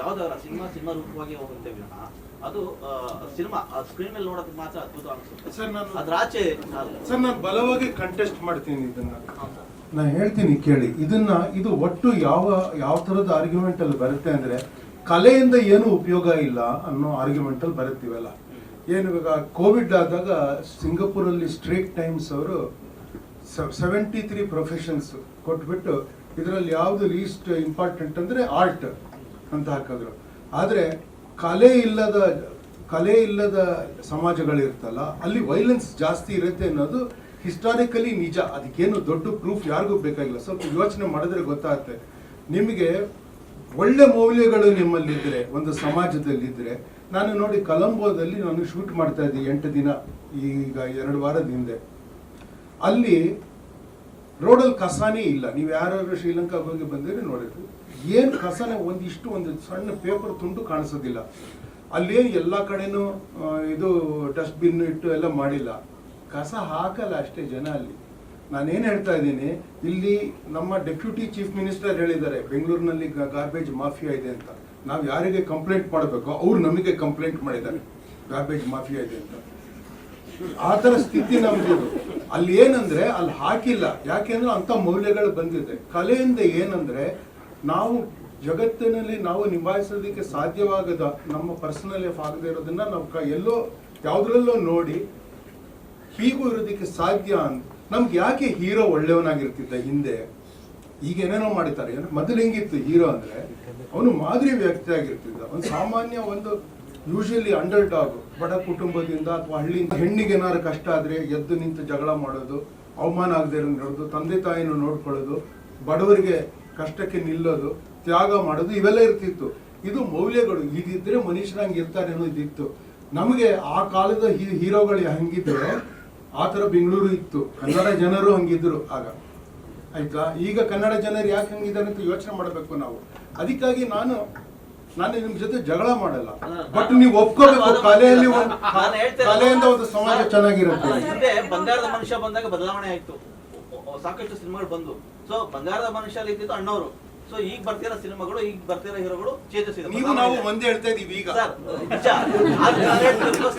ಯಾವ್ದಾರ ಸಿನಿಮಾ ರೂಪವಾಗಿ ಹೋಗುತ್ತೆ ವಿನಃ ಅದು ಸಿನಿಮಾ ಸ್ಕ್ರೀನ್ ಮೇಲೆ ನೋಡೋದಕ್ಕೆ ಮಾತ್ರ ಅದ್ಭುತ ಅನಿಸುತ್ತೆ ಸರ್. ಅದ್ರ ಆಚೆ ಸರ್, ನಾನು ಬಲವಾಗಿ ಕಂಟೆಸ್ಟ್ ಮಾಡ್ತೀನಿ ಇದನ್ನ. ನಾನು ಹೇಳ್ತೀನಿ ಕೇಳಿ, ಇದು ಒಟ್ಟು ಯಾವ ಥರದ ಆರ್ಗ್ಯುಮೆಂಟ್ ಅಲ್ಲಿ ಬರುತ್ತೆ ಅಂದ್ರೆ, ಕಲೆಯಿಂದ ಏನು ಉಪಯೋಗ ಇಲ್ಲ ಅನ್ನೋ ಆರ್ಗ್ಯುಮೆಂಟ್ ಅಲ್ಲಿ ಬರುತ್ತೀವಲ್ಲ. ಏನು ಇವಾಗ ಕೋವಿಡ್ ಆದಾಗ ಸಿಂಗಪುರಲ್ಲಿ ಸ್ಟ್ರೇಟ್ ಟೈಮ್ಸ್ ಅವರು 73 ಪ್ರೊಫೆಷನ್ಸ್ ಕೊಟ್ಬಿಟ್ಟು ಇದರಲ್ಲಿ ಯಾವುದು ಲೀಸ್ಟ್ ಇಂಪಾರ್ಟೆಂಟ್ ಅಂದ್ರೆ ಆರ್ಟ್ ಅಂತ ಹಾಕಿದ್ರು. ಆದರೆ ಕಲೆ ಇಲ್ಲದ ಸಮಾಜಗಳಿರ್ತಲ್ಲ, ಅಲ್ಲಿ ವೈಲೆನ್ಸ್ ಜಾಸ್ತಿ ಇರುತ್ತೆ ಅನ್ನೋದು ಹಿಸ್ಟಾರಿಕಲಿ ನಿಜ. ಅದಕ್ಕೇನು ದೊಡ್ಡ ಪ್ರೂಫ್ ಯಾರಿಗೂ ಬೇಕಾಗಿಲ್ಲ. ಸ್ವಲ್ಪ ಯೋಚನೆ ಮಾಡಿದ್ರೆ ಗೊತ್ತಾಗುತ್ತೆ ನಿಮಗೆ. ಒಳ್ಳೆ ಮೌಲ್ಯಗಳು ನಿಮ್ಮಲ್ಲಿದ್ದರೆ, ಒಂದು ಸಮಾಜದಲ್ಲಿದ್ದರೆ, ನಾನು ನೋಡಿ ಕೊಲಂಬೋದಲ್ಲಿ ನಾನು ಶೂಟ್ ಮಾಡ್ತಾ ಇದ್ದೆ 8 ದಿನ, ಈಗ 2 ವಾರದ ಹಿಂದೆ. ಅಲ್ಲಿ ರೋಡಲ್ಲಿ ಕಸನೇ ಇಲ್ಲ. ನೀವು ಯಾರು ಶ್ರೀಲಂಕಾ ಹೋಗಿ ಬಂದರೆ ನೋಡಿದ್ರಿ, ಏನು ಕಸನೇ ಒಂದು ಸಣ್ಣ ಪೇಪರ್ ತುಂಡು ಕಾಣಿಸೋದಿಲ್ಲ. ಅಲ್ಲೇನು ಎಲ್ಲ ಕಡೆನೂ ಇದು ಡಸ್ಟ್ಬಿನ್ ಇಟ್ಟು ಎಲ್ಲ ಮಾಡಿಲ್ಲ, ಕಸ ಹಾಕಲ್ಲ ಅಷ್ಟೇ ಜನ ಅಲ್ಲಿ. ನಾನೇನು ಹೇಳ್ತಾ ಇದ್ದೀನಿ, ಇಲ್ಲಿ ನಮ್ಮ ಡೆಪ್ಯೂಟಿ ಚೀಫ್ ಮಿನಿಸ್ಟರ್ ಹೇಳಿದ್ದಾರೆ ಬೆಂಗಳೂರಿನಲ್ಲಿ ಗಾರ್ಬೇಜ್ ಮಾಫಿಯಾ ಇದೆ ಅಂತ. ನಾವು ಯಾರಿಗೆ ಕಂಪ್ಲೇಂಟ್ ಮಾಡಬೇಕು ಅವ್ರು ನಮಗೆ ಕಂಪ್ಲೇಂಟ್ ಮಾಡಿದ್ದಾರೆ ಗಾರ್ಬೇಜ್ ಮಾಫಿಯಾ ಇದೆ ಅಂತ. ಆ ಥರ ಸ್ಥಿತಿ ನಮ್ದು. ಅಲ್ಲಿ ಏನಂದ್ರೆ ಅಲ್ಲಿ ಹಾಕಿಲ್ಲ, ಯಾಕೆಂದ್ರೆ ಅಂತ ಮೌಲ್ಯಗಳು ಬಂದಿದೆ. ಕಲೆಯಿಂದ ಏನಂದ್ರೆ ನಾವು ಜಗತ್ತಿನಲ್ಲಿ ನಾವು ನಿಭಾಯಿಸೋದಕ್ಕೆ ಸಾಧ್ಯವಾಗದ ನಮ್ಮ ಪರ್ಸನಲ್ ಲೈಫ್ ಆಗದೆ ಇರೋದನ್ನ ನಾವು ಎಲ್ಲೋ ಯಾವುದ್ರಲ್ಲೋ ನೋಡಿ ಹೀಗೂ ಇರೋದಕ್ಕೆ ಸಾಧ್ಯ ಅಂತ. ನಮ್ಗೆ ಯಾಕೆ ಹೀರೋ ಒಳ್ಳೆಯವನಾಗಿರ್ತಿದ್ದ ಹಿಂದೆ, ಈಗ ಏನೇನೋ ಮಾಡಿದ್ದಾರೆ. ಮೊದಲು ಹೆಂಗಿತ್ತು ಹೀರೋ ಅಂದ್ರೆ, ಅವನು ಮಾದರಿ ವ್ಯಕ್ತಿ ಆಗಿರ್ತಿದ್ದ. ಒಂದು ಸಾಮಾನ್ಯ, ಒಂದು ಯೂಶಲಿ ಅಂಡರ್ ಡಾಗ್, ಬಡ ಕುಟುಂಬದಿಂದ ಅಥವಾ ಹಳ್ಳಿಯಿಂದ ಹೆಣ್ಣಿಗೆ ಏನಾದ್ರು ಕಷ್ಟ ಆದ್ರೆ ಎದ್ದು ನಿಂತು ಜಗಳ ಮಾಡೋದು, ಅವಮಾನ ಆಗದೆ ಇರೋದು, ತಂದೆ ತಾಯಿನ ನೋಡ್ಕೊಳ್ಳೋದು, ಬಡವರಿಗೆ ಕಷ್ಟಕ್ಕೆ ನಿಲ್ಲೋದು, ತ್ಯಾಗ ಮಾಡೋದು, ಇವೆಲ್ಲ ಇರ್ತಿತ್ತು. ಇದು ಮೌಲ್ಯಗಳು. ಇದಿದ್ರೆ ಮನುಷ್ಯರಂಗೆ ಇರ್ತಾರೆ ಅನ್ನೋದಿತ್ತು. ನಮಗೆ ಆ ಕಾಲದ ಹೀರೋಗಳು ಹಂಗಿದ್ರೆ ಆ ಥರ ಬೆಂಗಳೂರು ಇತ್ತು, ಕನ್ನಡ ಜನರು ಹಂಗಿದ್ರು ಆಗ. ಆಯ್ತಾ? ಈಗ ಕನ್ನಡ ಜನರು ಯಾಕೆ ಹಂಗಿದ್ದಾರೆ ಅಂತ ಯೋಚನೆ ಮಾಡಬೇಕು ನಾವು. ಅದಕ್ಕಾಗಿ ನಾನು ನಿಮ್ ಜೊತೆ ಜಗಳ ಮಾಡಲ್ಲ, ಬಟ್ ನೀವು ಒಪ್ಕೋಬೇಕು, ಕಲೆಯಲ್ಲಿ ಕಲೆಯಿಂದ ಒಂದು ಸಮಾಜ ಚೆನ್ನಾಗಿರುತ್ತೆ. ಹಿಂದೆ ಬಂಗಾರದ ಮನುಷ್ಯ ಬಂದಾಗ ಬದಲಾವಣೆ ಆಯ್ತು, ಸಾಕಷ್ಟು ಸಿನಿಮಾಗಳು ಬಂದು. ಸೊ ಬಂಗಾರದ ಮನುಷ್ಯ ಇದ್ದಿದ್ದು ಅಣ್ಣವರು. ಸೊ ಈಗ ಬರ್ತಿರೋ ಸಿನಿಮಾಗಳು, ಈಗ ಬರ್ತಿರೋ ಹೀರೋಗಳು ಚೇಂಜಸ್ ಇದೆ. ನೀವು ನಾವು ಒಂದೇ ಹೇಳ್ತಾ ಇದೀವಿ ಈಗ.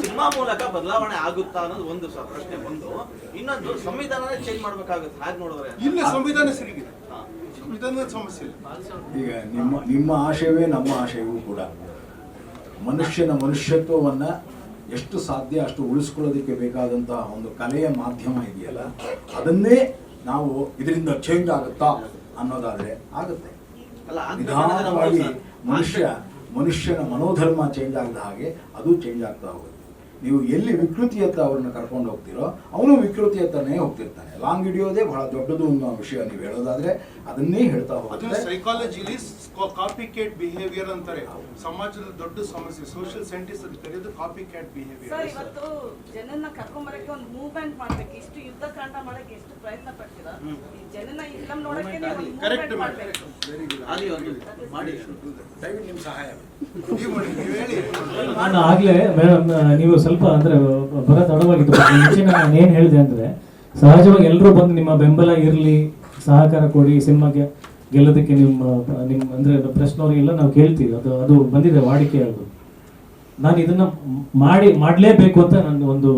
ಸಿನಿಮಾ ಮೂಲಕ ಬದಲಾವಣೆ ಆಗುತ್ತಾ ಅನ್ನೋದು ಒಂದು ಪ್ರಶ್ನೆ ಬಂದು, ಇನ್ನೊಂದು ಸಂವಿಧಾನನೇ ಚೇಂಜ್ ಮಾಡ್ಬೇಕಾಗುತ್ತೆ. ಹಾಗೆ ನೋಡಿದ್ರೆ ಇಲ್ಲ, ಸಂವಿಧಾನ ಸರಿಗಿದೆ, ಸಂವಿಧಾನದ ಸಮಸ್ಯೆ ಇಲ್ಲ. ಈಗ ನಿಮ್ಮ ಆಶಯವೇ ನಮ್ಮ ಆಶಯವೂ ಕೂಡ. ಮನುಷ್ಯನ ಮನುಷ್ಯತ್ವವನ್ನ ಎಷ್ಟು ಸಾಧ್ಯ ಅಷ್ಟು ಉಳಿಸ್ಕೊಳ್ಳೋದಕ್ಕೆ ಬೇಕಾದಂತಹ ಒಂದು ಕಲೆಯ ಮಾಧ್ಯಮ ಇದೆಯಲ್ಲ, ಅದನ್ನೇ ನಾವು ಇದರಿಂದ ಚೇಂಜ್ ಆಗುತ್ತಾ ಅನ್ನೋದಾದ್ರೆ ಆಗುತ್ತೆ. ನಿಧಾನವಾಗಿ ಮನುಷ್ಯನ ಮನೋಧರ್ಮ ಚೇಂಜ್ ಆಗದ ಹಾಗೆ ಅದು ಚೇಂಜ್ ಆಗ್ತಾ ಹೋಗುತ್ತೆ. ನೀವು ಎಲ್ಲಿ ವಿಕೃತಿಯತ್ತ ಅವ್ರನ್ನ ಕರ್ಕೊಂಡು ಹೋಗ್ತಿರೋ ಅವನು ವಿಕೃತಿಯತ್ತನೇ ಹೋಗ್ತಿರ್ತಾನೆ. ಲಾಂಗ್ ಹಿಡಿಯೋದೇ ಬಹಳ ದೊಡ್ಡದು ಅನ್ನೋ ವಿಷಯ ನೀವು ಹೇಳೋದಾದ್ರೆ ಅದನ್ನೇ ಹೇಳ್ತಾ ಹೋಗ್ತಾರೆ. ಸೈಕಾಲಜಿಲಿ ಕಾಪಿ ಕ್ಯಾಟ್ ಬಿಹೇವಿಯರ್ ಅಂತಾರೆ. ಸಮಾಜದ ದೊಡ್ಡ ಸಮಸ್ಯೆ. ಸೋಷಿಯಲ್ ಸೈಂಟಿಸ್ಟ್ ಅಂತ ಕರೆಯೋದು ಕಾಪಿ ಕ್ಯಾಟ್ ಬಿಹೇವಿಯರ್. ಸರ್, ಇವತ್ತು ಜನನ್ನ ಕರ್ಕೊಂಬರಕ್ಕೆ ಒಂದು ಮೂವ್ಮೆಂಟ್ ಮಾಡ್ಬೇಕು. ಇಷ್ಟು ಯುದ್ಧ ಕಾಂಡ ಮಾಡಕ್ಕೆ ಎಷ್ಟು ಪ್ರಯತ್ನ ಪಡ್ತೀರಾ? ಈ ಜನನ ಫಿಲಂ ನೋಡಕ್ಕೆ ನೀವು ಒಂದು ಕರೆಕ್ಟ್ ಮೂವ್ಮೆಂಟ್ ಮಾಡ್ಬೇಕು. ದಯವಿಟ್ಟು ನಿಮ್ಮ ಸಹಾಯ ನಾನು ಆಗ್ಲೇ ಮೇಡಮ್, ನೀವು ಸ್ವಲ್ಪ ಅಂದ್ರೆ ಬರೋ ತಡವಾಗಿತ್ತು. ಮುಂಚೆ ನಾನು ಏನ್ ಹೇಳಿದೆ ಅಂದ್ರೆ, ಸಹಜವಾಗಿ ಎಲ್ಲರೂ ಬಂದು ನಿಮ್ಮ ಬೆಂಬಲ ಇರಲಿ, ಸಹಕಾರ ಕೊಡಿ, ಸಿನಿಮಾಗೆ ಗೆಲ್ಲೋದಕ್ಕೆ ನಿಮ್ಮ ಅಂದ್ರೆ ಪ್ರಶ್ನವ್ರಿಗೆಲ್ಲ ನಾವು ಕೇಳ್ತೀವಿ. ಅದು ಬಂದಿದೆ ವಾಡಿಕೆ. ಅದು ನಾನು ಇದನ್ನ ಮಾಡಲೇಬೇಕು ಅಂತ ನಾನು ಒಂದು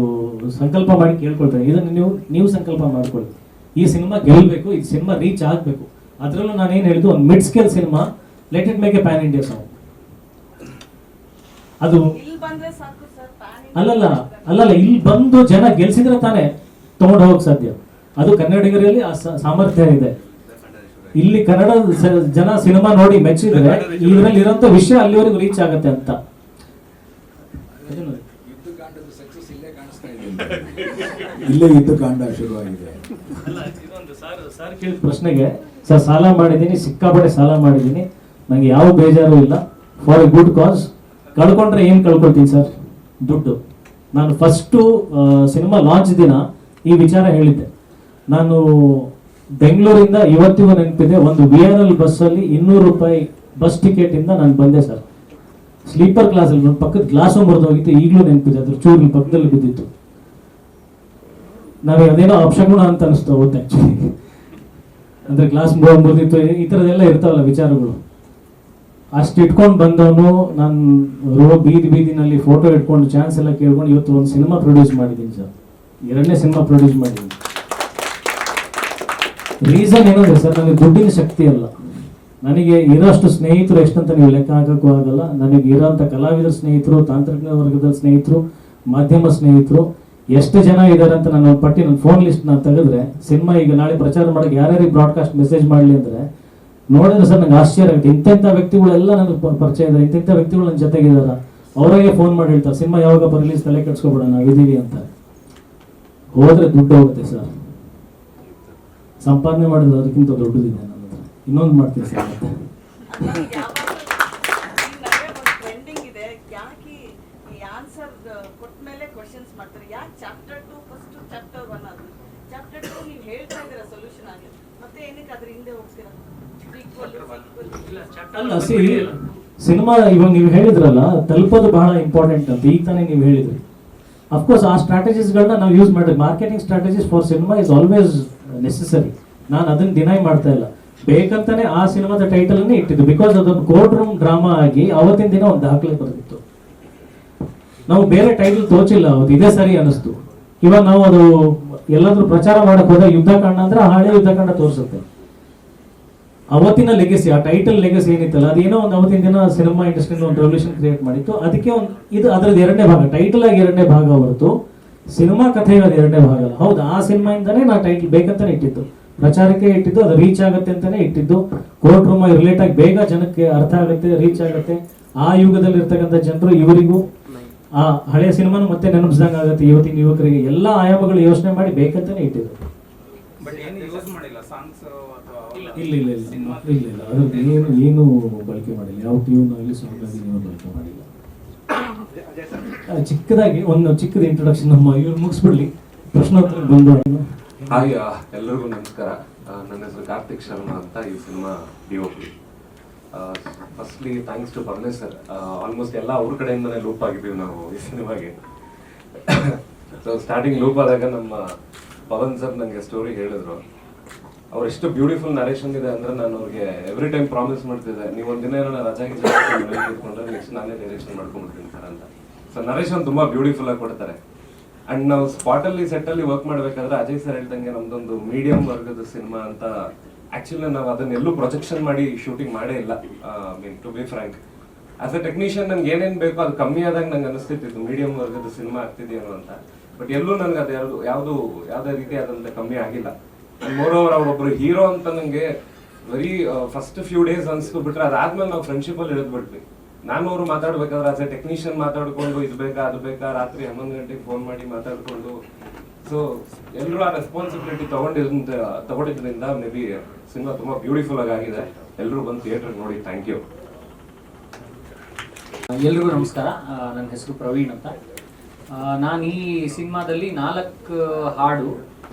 ಸಂಕಲ್ಪ ಮಾಡಿ ಕೇಳ್ಕೊಳ್ತೇನೆ. ಇದನ್ನು ನೀವು ಸಂಕಲ್ಪ ಮಾಡ್ಕೊಳ್ಳಿ. ಈ ಸಿನಿಮಾ ಗೆಲ್ಲಬೇಕು, ಈ ಸಿನಿಮಾ ರೀಚ್ ಆಗಬೇಕು. ಅದರಲ್ಲೂ ನಾನೇನು ಹೇಳಿದ್ದು, ಒಂದು mid scale cinema, let it make A PAN India song. ಅದು ಇಲ್ಲಿ ಬಂದ್ರೆ ಸಾಕು ಸರ್, ಅಲ್ಲಲ್ಲ ಇಲ್ಲಿ ಬಂದು ಜನ ಗೆಲ್ಸಿದ್ರೆ ತಾನೇ ತಗೊಂಡು ಹೋಗಕ್ ಸಾಧ್ಯ. ಅದು ಕನ್ನಡಿಗರಲ್ಲಿ ಆ ಸಾಮರ್ಥ್ಯ ಇದೆ. ಇಲ್ಲಿ ಕನ್ನಡ ಜನ ಸಿನಿಮಾ ನೋಡಿ ಮೆಚ್ಚಿದ್ರೆ ಇದರಲ್ಲಿ ಇರೋಂಥ ವಿಷಯ ಅಲ್ಲಿವರೆಗೂ ರೀಚ್ ಆಗತ್ತೆ ಅಂತ. ಯುದ್ಧಕಾಂಡದ ಸಕ್ಸಸ್ ಇಲ್ಲೇ ಕಾಣಿಸ್ತಾ ಇದೆ. ಇಲ್ಲೇ ಯುದ್ಧಕಾಂಡ ಶುರುವಾಗಿದೆ. ಸರ್ ಕೇಳಿದ ಪ್ರಶ್ನೆಗೆ, ಸರ್ ಸಾಲ ಮಾಡಿದ್ದೀನಿ, ಸಿಕ್ಕಾಪಟ್ಟೆ ಸಾಲ ಮಾಡಿದ್ದೀನಿ, ನಂಗೆ ಯಾವ ಬೇಜಾರು ಇಲ್ಲ, ಫಾರ್ ಎ ಗುಡ್ ಕಾಸ್. ಕಳ್ಕೊಂಡ್ರೆ ಏನು ಕಳ್ಕೊಳ್ತೀನಿ ಸರ್? ದುಡ್ಡು. ನಾನು ಫಸ್ಟು ಸಿನಿಮಾ ಲಾಂಚ್ ದಿನ ಈ ವಿಚಾರ ಹೇಳಿದ್ದೆ. ನಾನು ಬೆಂಗಳೂರಿಂದ ಇವತ್ತಿಗೂ ನೆನಪಿದೆ, ಒಂದು VRL ಬಸ್ಸಲ್ಲಿ 200 ರೂಪಾಯಿ ಬಸ್ ಟಿಕೆಟ್ ಇಂದ ನಾನು ಬಂದೆ ಸರ್. ಸ್ಲೀಪರ್ ಕ್ಲಾಸಲ್ಲಿ ನನ್ನ ಪಕ್ಕದ ಗ್ಲಾಸು ಮುರಿದೋಗಿತ್ತು, ಈಗಲೂ ನೆನಪಿದೆ. ಅದ್ರ ಚೂರು ಪಕ್ಕದಲ್ಲಿ ಬಿದ್ದಿತ್ತು. ನನಗೆ ಅದೇನೋ ಅಪಶಗುಣ ಅಂತ ಅನಿಸ್ತು ಅವತ್ತು ಆ್ಯಕ್ಚುಲಿ. ಅಂದರೆ ಗ್ಲಾಸ್ ಮುರಿದಿತ್ತು, ಈ ಥರದ್ದೆಲ್ಲ ಇರ್ತಾವಲ್ಲ ವಿಚಾರಗಳು. ಅಷ್ಟು ಇಟ್ಕೊಂಡು ಬಂದವನು ನಾನು ಬೀದಿನಲ್ಲಿ ಫೋಟೋ ಇಟ್ಕೊಂಡು ಚಾನ್ಸ್ ಎಲ್ಲ ಕೇಳ್ಕೊಂಡು ಇವತ್ತು ಒಂದು ಸಿನಿಮಾ ಪ್ರೊಡ್ಯೂಸ್ ಮಾಡಿದ್ದೀನಿ ಸರ್. 2ನೇ ಸಿನಿಮಾ ಪ್ರೊಡ್ಯೂಸ್ ಮಾಡಿದ್ದೀನಿ. ರೀಸನ್ ಏನಂದ್ರೆ ಸರ್, ನನಗೆ ದುಡ್ಡಿನ ಶಕ್ತಿ ಅಲ್ಲ, ನನಗೆ ಇರೋಷ್ಟು ಸ್ನೇಹಿತರು ಎಷ್ಟಂತ ನೀವು ಲೆಕ್ಕ ಹಾಕಕ್ಕೂ ಆಗಲ್ಲ. ನನಗೆ ಇರೋಂಥ ಕಲಾವಿದರ ಸ್ನೇಹಿತರು, ತಾಂತ್ರಿಕ ವರ್ಗದ ಸ್ನೇಹಿತರು, ಮಾಧ್ಯಮ ಸ್ನೇಹಿತರು ಎಷ್ಟು ಜನ ಇದ್ದಾರೆ ಅಂತ ನಾನು ಒಂದು ಪಟ್ಟಿ, ನನ್ನ ಫೋನ್ ಲಿಸ್ಟ್ ನಾನು ತೆಗೆದ್ರೆ, ಸಿನಿಮಾ ಈಗ ನಾಳೆ ಪ್ರಚಾರ ಮಾಡೋಕ್ಕೆ ಯಾರ್ಯಾರಿಗೆ ಬ್ರಾಡ್ಕಾಸ್ಟ್ ಮೆಸೇಜ್ ಮಾಡಲಿ ಅಂದರೆ ನೋಡಿದ್ರೆ ಸರ್ ನಂಗೆ ಆಶ್ಚರ್ಯ ಆಗುತ್ತೆ. ಇಂಥ ವ್ಯಕ್ತಿಗಳೆಲ್ಲ ನನಗೆ ಪರಿಚಯ ಇದ್ದಾರೆ, ಇಂಥ ವ್ಯಕ್ತಿಗಳು ನನ್ನ ಜೊತೆಗಿದ್ದಾರೆ. ಅವರಾಗೆ ಫೋನ್ ಮಾಡಿ ಹೇಳ್ತಾರೆ, ಸಿನಿಮಾ ಯಾವಾಗ ರಿಲೀಸ್, ತಲೆ ಕೆಡ್ಸ್ಕೊಬೇಡ, ನಾವಿದ್ದೀವಿ ಅಂತ. ಹೋದ್ರೆ ದುಡ್ಡು ಹೋಗುತ್ತೆ ಸರ್. ಸಂಪಾದನೆ ಮಾಡಿದ್ರೆ ಅದಕ್ಕಿಂತ ದೊಡ್ಡದಿದೆ ನನ್ನ ಹತ್ರ. ಇನ್ನೊಂದು ಮಾಡ್ತೀನಿ ಸರ್ ಮತ್ತೆ. ಹೇಳ್ತಾ ಇದ್ದೀರಾ ಸೊಲ್ಯೂಷನ್ ಆಗಿ, ಮತ್ತೆ ಏನಕ್ಕೆ ಅದ್ರ ಹಿಂದೆ ಹೋಗ್ತೀರಾ? ಅಲ್ಲ ಸಿನಿಮಾ ಇವಾಗ ನೀವು ಹೇಳಿದ್ರಲ್ಲ ತಲುಪೋದು ಬಹಳ ಇಂಪಾರ್ಟೆಂಟ್ ಅಂತ ಈಗ ತಾನೇ ನೀವು ಹೇಳಿದ್ರಿ. ಅಫ್ಕೋರ್ಸ್ ಆ ಸ್ಟ್ರಾಟಜೀಸ್ಗಳನ್ನ ನಾವು ಯೂಸ್ ಮಾಡಿದ್ವಿ. Marketing strategies for cinema is always necessary. ನಾನು ಅದನ್ನ ಡಿನೈ ಮಾಡ್ತಾ ಇಲ್ಲ. ಬೇಕಂತಾನೆ ಆ ಸಿನಿಮಾದ ಟೈಟಲ್ ಅನ್ನೇ ಇಟ್ಟಿದ್ದು, ಬಿಕಾಸ್ ಅದೊಂದು ಕೋರ್ಟ್ ರೂಮ್ ಡ್ರಾಮಾ ಆಗಿ ಅವತ್ತಿನ ದಿನ ಒಂದು ದಾಖಲೆ ಬರೆದಿತ್ತು. ನಾವು ಬೇರೆ ಟೈಟಲ್ ತೋಚಿಲ್ಲ, ಅವತ್ತು ಇದೇ ಸರಿ ಅನಿಸ್ತು. ಇವಾಗ ನಾವು ಅದು ಎಲ್ಲಾದ್ರೂ ಪ್ರಚಾರ ಮಾಡಕ್ ಹೋದ ಯುದ್ಧಕಾಂಡ ಅಂದ್ರೆ ಆ ಹಳೆ ಯುದ್ಧಕಾಂಡ ತೋರಿಸುತ್ತೆ. ಅವತ್ತಿನ ಲೆಗೆಸಿ, ಆ ಟೈಟಲ್ ಲೆಗೆಸಿ ಏನಿತ್ತಲ್ಲ ಅದೇನೋ ಒಂದು ಅವತ್ತಿನ ದಿನ ಸಿನಿಮಾ ಇಂಡಸ್ಟ್ರಿ ಒಂದು ರೆವಲ್ಯೂಷನ್ ಕ್ರಿಯೇಟ್ ಮಾಡಿತ್ತು. ಅದಕ್ಕೆ ಒಂದು ಇದು ಅದರದ್ದು ಎರಡನೇ ಭಾಗ, ಟೈಟಲ್ ಆಗಿ ಎರಡನೇ ಭಾಗ ಹೊರತು ಸಿನಿಮಾ ಕಥೆಗೆ ಅದು ಎರಡನೇ ಭಾಗ ಅಲ್ಲ. ಹೌದು, ಆ ಸಿನಿಮಾಯಿಂದಾನೇ ನಾ ಟೈಟಲ್ ಬೇಕಂತಾನೆ ಇಟ್ಟಿದ್ದು, ಪ್ರಚಾರಕ್ಕೆ ಇಟ್ಟಿದ್ದು, ಅದು ರೀಚ್ ಆಗುತ್ತೆ ಅಂತಾನೆ ಇಟ್ಟಿದ್ದು. ಕೋರ್ಟ್ ರೂಮ್ ರಿಲೇಟ್ ಆಗಿ ಬೇಗ ಜನಕ್ಕೆ ಅರ್ಥ ಆಗುತ್ತೆ, ರೀಚ್ ಆಗುತ್ತೆ. ಆ ಯುಗದಲ್ಲಿ ಇರ್ತಕ್ಕಂಥ ಜನರು ಇವರಿಗೂ ಆ ಹಳೆಯ ಸಿನಿಮಾನು ಮತ್ತೆ ನೆನಪಿಸ್ದಂಗೆ ಆಗುತ್ತೆ ಇವತ್ತಿನ ಯುವಕರಿಗೆ. ಎಲ್ಲ ಆಯಾಮಗಳು ಯೋಚನೆ ಮಾಡಿ ಬೇಕಂತಾನೆ ಇಟ್ಟಿದ್ದು. ಬಟ್ ಏನು ಯೂಸ್ ಮಾಡಿಲ್ಲ ಸಾಂಗ್ಸ್ ಅಥವಾ ಇಲ್ಲ ಇಲ್ಲ ಇಲ್ಲ ಇಲ್ಲ ಇಲ್ಲ ಅದ್ರಲ್ಲಿ ಏನು ಬಳಕೆ ಮಾಡಿಲ್ಲ. ಯಾವ ಟ್ಯೂನ್ ಆಗಲಿ ಸಾಂಗ್ ಆಗಲಿ ಏನು ಬಳಕೆ ಮಾಡಿಲ್ಲ. ಚಿಕ್ಕದಾಗಿ ಒಂದು ಚಿಕ್ಕದ ಇಂಟ್ರೊಡಕ್ಷನ್ ನಮ್ಮ ಇವ್ರು ಮುಗಿಸ್ಬಿಡ್ಲಿ, ಪ್ರಶ್ನೋತ್ತರ ಬಂದು. ಹಾಯ್, ಎಲ್ಲರಿಗೂ ನಮಸ್ಕಾರ. ನನ್ನ ಹೆಸರು ಕಾರ್ತಿಕ್ ಶರ್ಮಾ ಅಂತ. ಈ cinema DOP. Firstly thanks to Parle sir. Almost ಎಲ್ಲ ಅವ್ರ ಕಡೆಯಿಂದನೇ ಲೂಪ್ ಆಗಿದ್ದೀವಿ ನಾವು ಈ ಸಿನಿಮಾಗೆ. ಸೊ ಸ್ಟಾರ್ಟಿಂಗ್ ಲೂಪ್ ಆದಾಗ ನಮ್ಮ ಪವನ್ ಸರ್ ನನಗೆ ಸ್ಟೋರಿ ಹೇಳಿದ್ರು. ಅವ್ರು ಎಷ್ಟು ಬ್ಯೂಟಿಫುಲ್ ನರೇಷನ್ ಇದೆ ಅಂದರೆ ನಾನು ಅವ್ರಿಗೆ ಎವ್ರಿ ಟೈಮ್ ಪ್ರಾಮಿಸ್ ಮಾಡ್ತಿದ್ದೆ, ನೀವು ಒಂದಿನ ಏನೋ ರಜಾಗಿ ಇಟ್ಕೊಂಡ್ರೆ ನೆಕ್ಸ್ಟ್ ನಾನೇ ಡೈರೆಕ್ಷನ್ ಮಾಡ್ಕೊಂಡ್ಬಿಡ್ತೀನಿ ಸರ್ ಅಂತ. ಸೊ ನರೇಷನ್ ತುಂಬ ಬ್ಯೂಟಿಫುಲ್ ಆಗಿ ಕೊಡ್ತಾರೆ. ಅಂಡ್ ನಾವು ಸ್ಪಾಟಲ್ಲಿ ಸೆಟ್ಟಲ್ಲಿ ವರ್ಕ್ ಮಾಡಬೇಕಾದ್ರೆ ಅಜಯ್ ಸರ್ ಹೇಳ್ದಂಗೆ ನಮ್ದೊಂದು ಮೀಡಿಯಂ ವರ್ಗದ ಸಿನಿಮಾ ಅಂತ. ಆಕ್ಚುಲಿ ನಾವು ಅದನ್ನೆಲ್ಲೂ ಪ್ರೊಜೆಕ್ಷನ್ ಮಾಡಿ ಶೂಟಿಂಗ್ ಮಾಡೇ ಇಲ್ಲ. Mean to be frank, as a technician ನಂಗೆ ಏನೇನು ಬೇಕೋ ಅದು ಕಮ್ಮಿ ಆದಾಗ ನಂಗೆ ಅನಿಸ್ತಿತ್ತು ಮೀಡಿಯಂ ವರ್ಗದ ಸಿನಿಮಾ ಆಗ್ತಿದೆಯೇನೋ ಅಂತ. ಬಟ್ ಎಲ್ಲೂ ನನಗೆ ಅದು ಯಾವುದೇ ರೀತಿ ಅದಂತೆ ಕಮ್ಮಿ ಆಗಿಲ್ಲ. ಮೋರ್ ಓವರ್ ಅವರೊಬ್ರು ಹೀರೋ ಅಂತ ನನಗೆ ವೆರಿ ಫಸ್ಟ್ ಫ್ಯೂ ಡೇಸ್ ಅನ್ಸ್ತು. ಬಿಟ್ರೆ ಅದಾದ್ಮೇಲೆ ನಾವು ಫ್ರೆಂಡ್ಶಿಪ್ಪಲ್ಲಿ ಇಳಿದ್ಬಿಟ್ವಿ. ನಾನು ಅವರು ಮಾತಾಡ್ಬೇಕಾದ್ರೆ ಆಸ್ ಎ ಟೆಕ್ನಿಷಿಯನ್ ಮಾತಾಡ್ಕೊಂಡು ಇದು ಬೇಕಾ ಅದು ಬೇಕಾ ರಾತ್ರಿ 11 ಗಂಟೆಗೆ ಫೋನ್ ಮಾಡಿ ಮಾತಾಡ್ಕೊಂಡು. ಸೊ ಎಲ್ಲರೂ ಆ ರೆಸ್ಪಾನ್ಸಿಬಿಲಿಟಿ ತಗೊಂಡಿದ್ರಿಂದ ಮೇ ಬಿ ಸಿನಿಮಾ ತುಂಬಾ ಬ್ಯೂಟಿಫುಲ್ ಆಗಿದೆ. ಎಲ್ಲರೂ ಬಂದು ಥಿಯೇಟರ್ ನೋಡಿ. Thank you. ಎಲ್ರಿಗೂ ನಮಸ್ಕಾರ. ನನ್ನ ಹೆಸರು ಪ್ರವೀಣ್ ಅಂತ. ನಾನು ಈ ಸಿನಿಮಾದಲ್ಲಿ 4 ಹಾಡು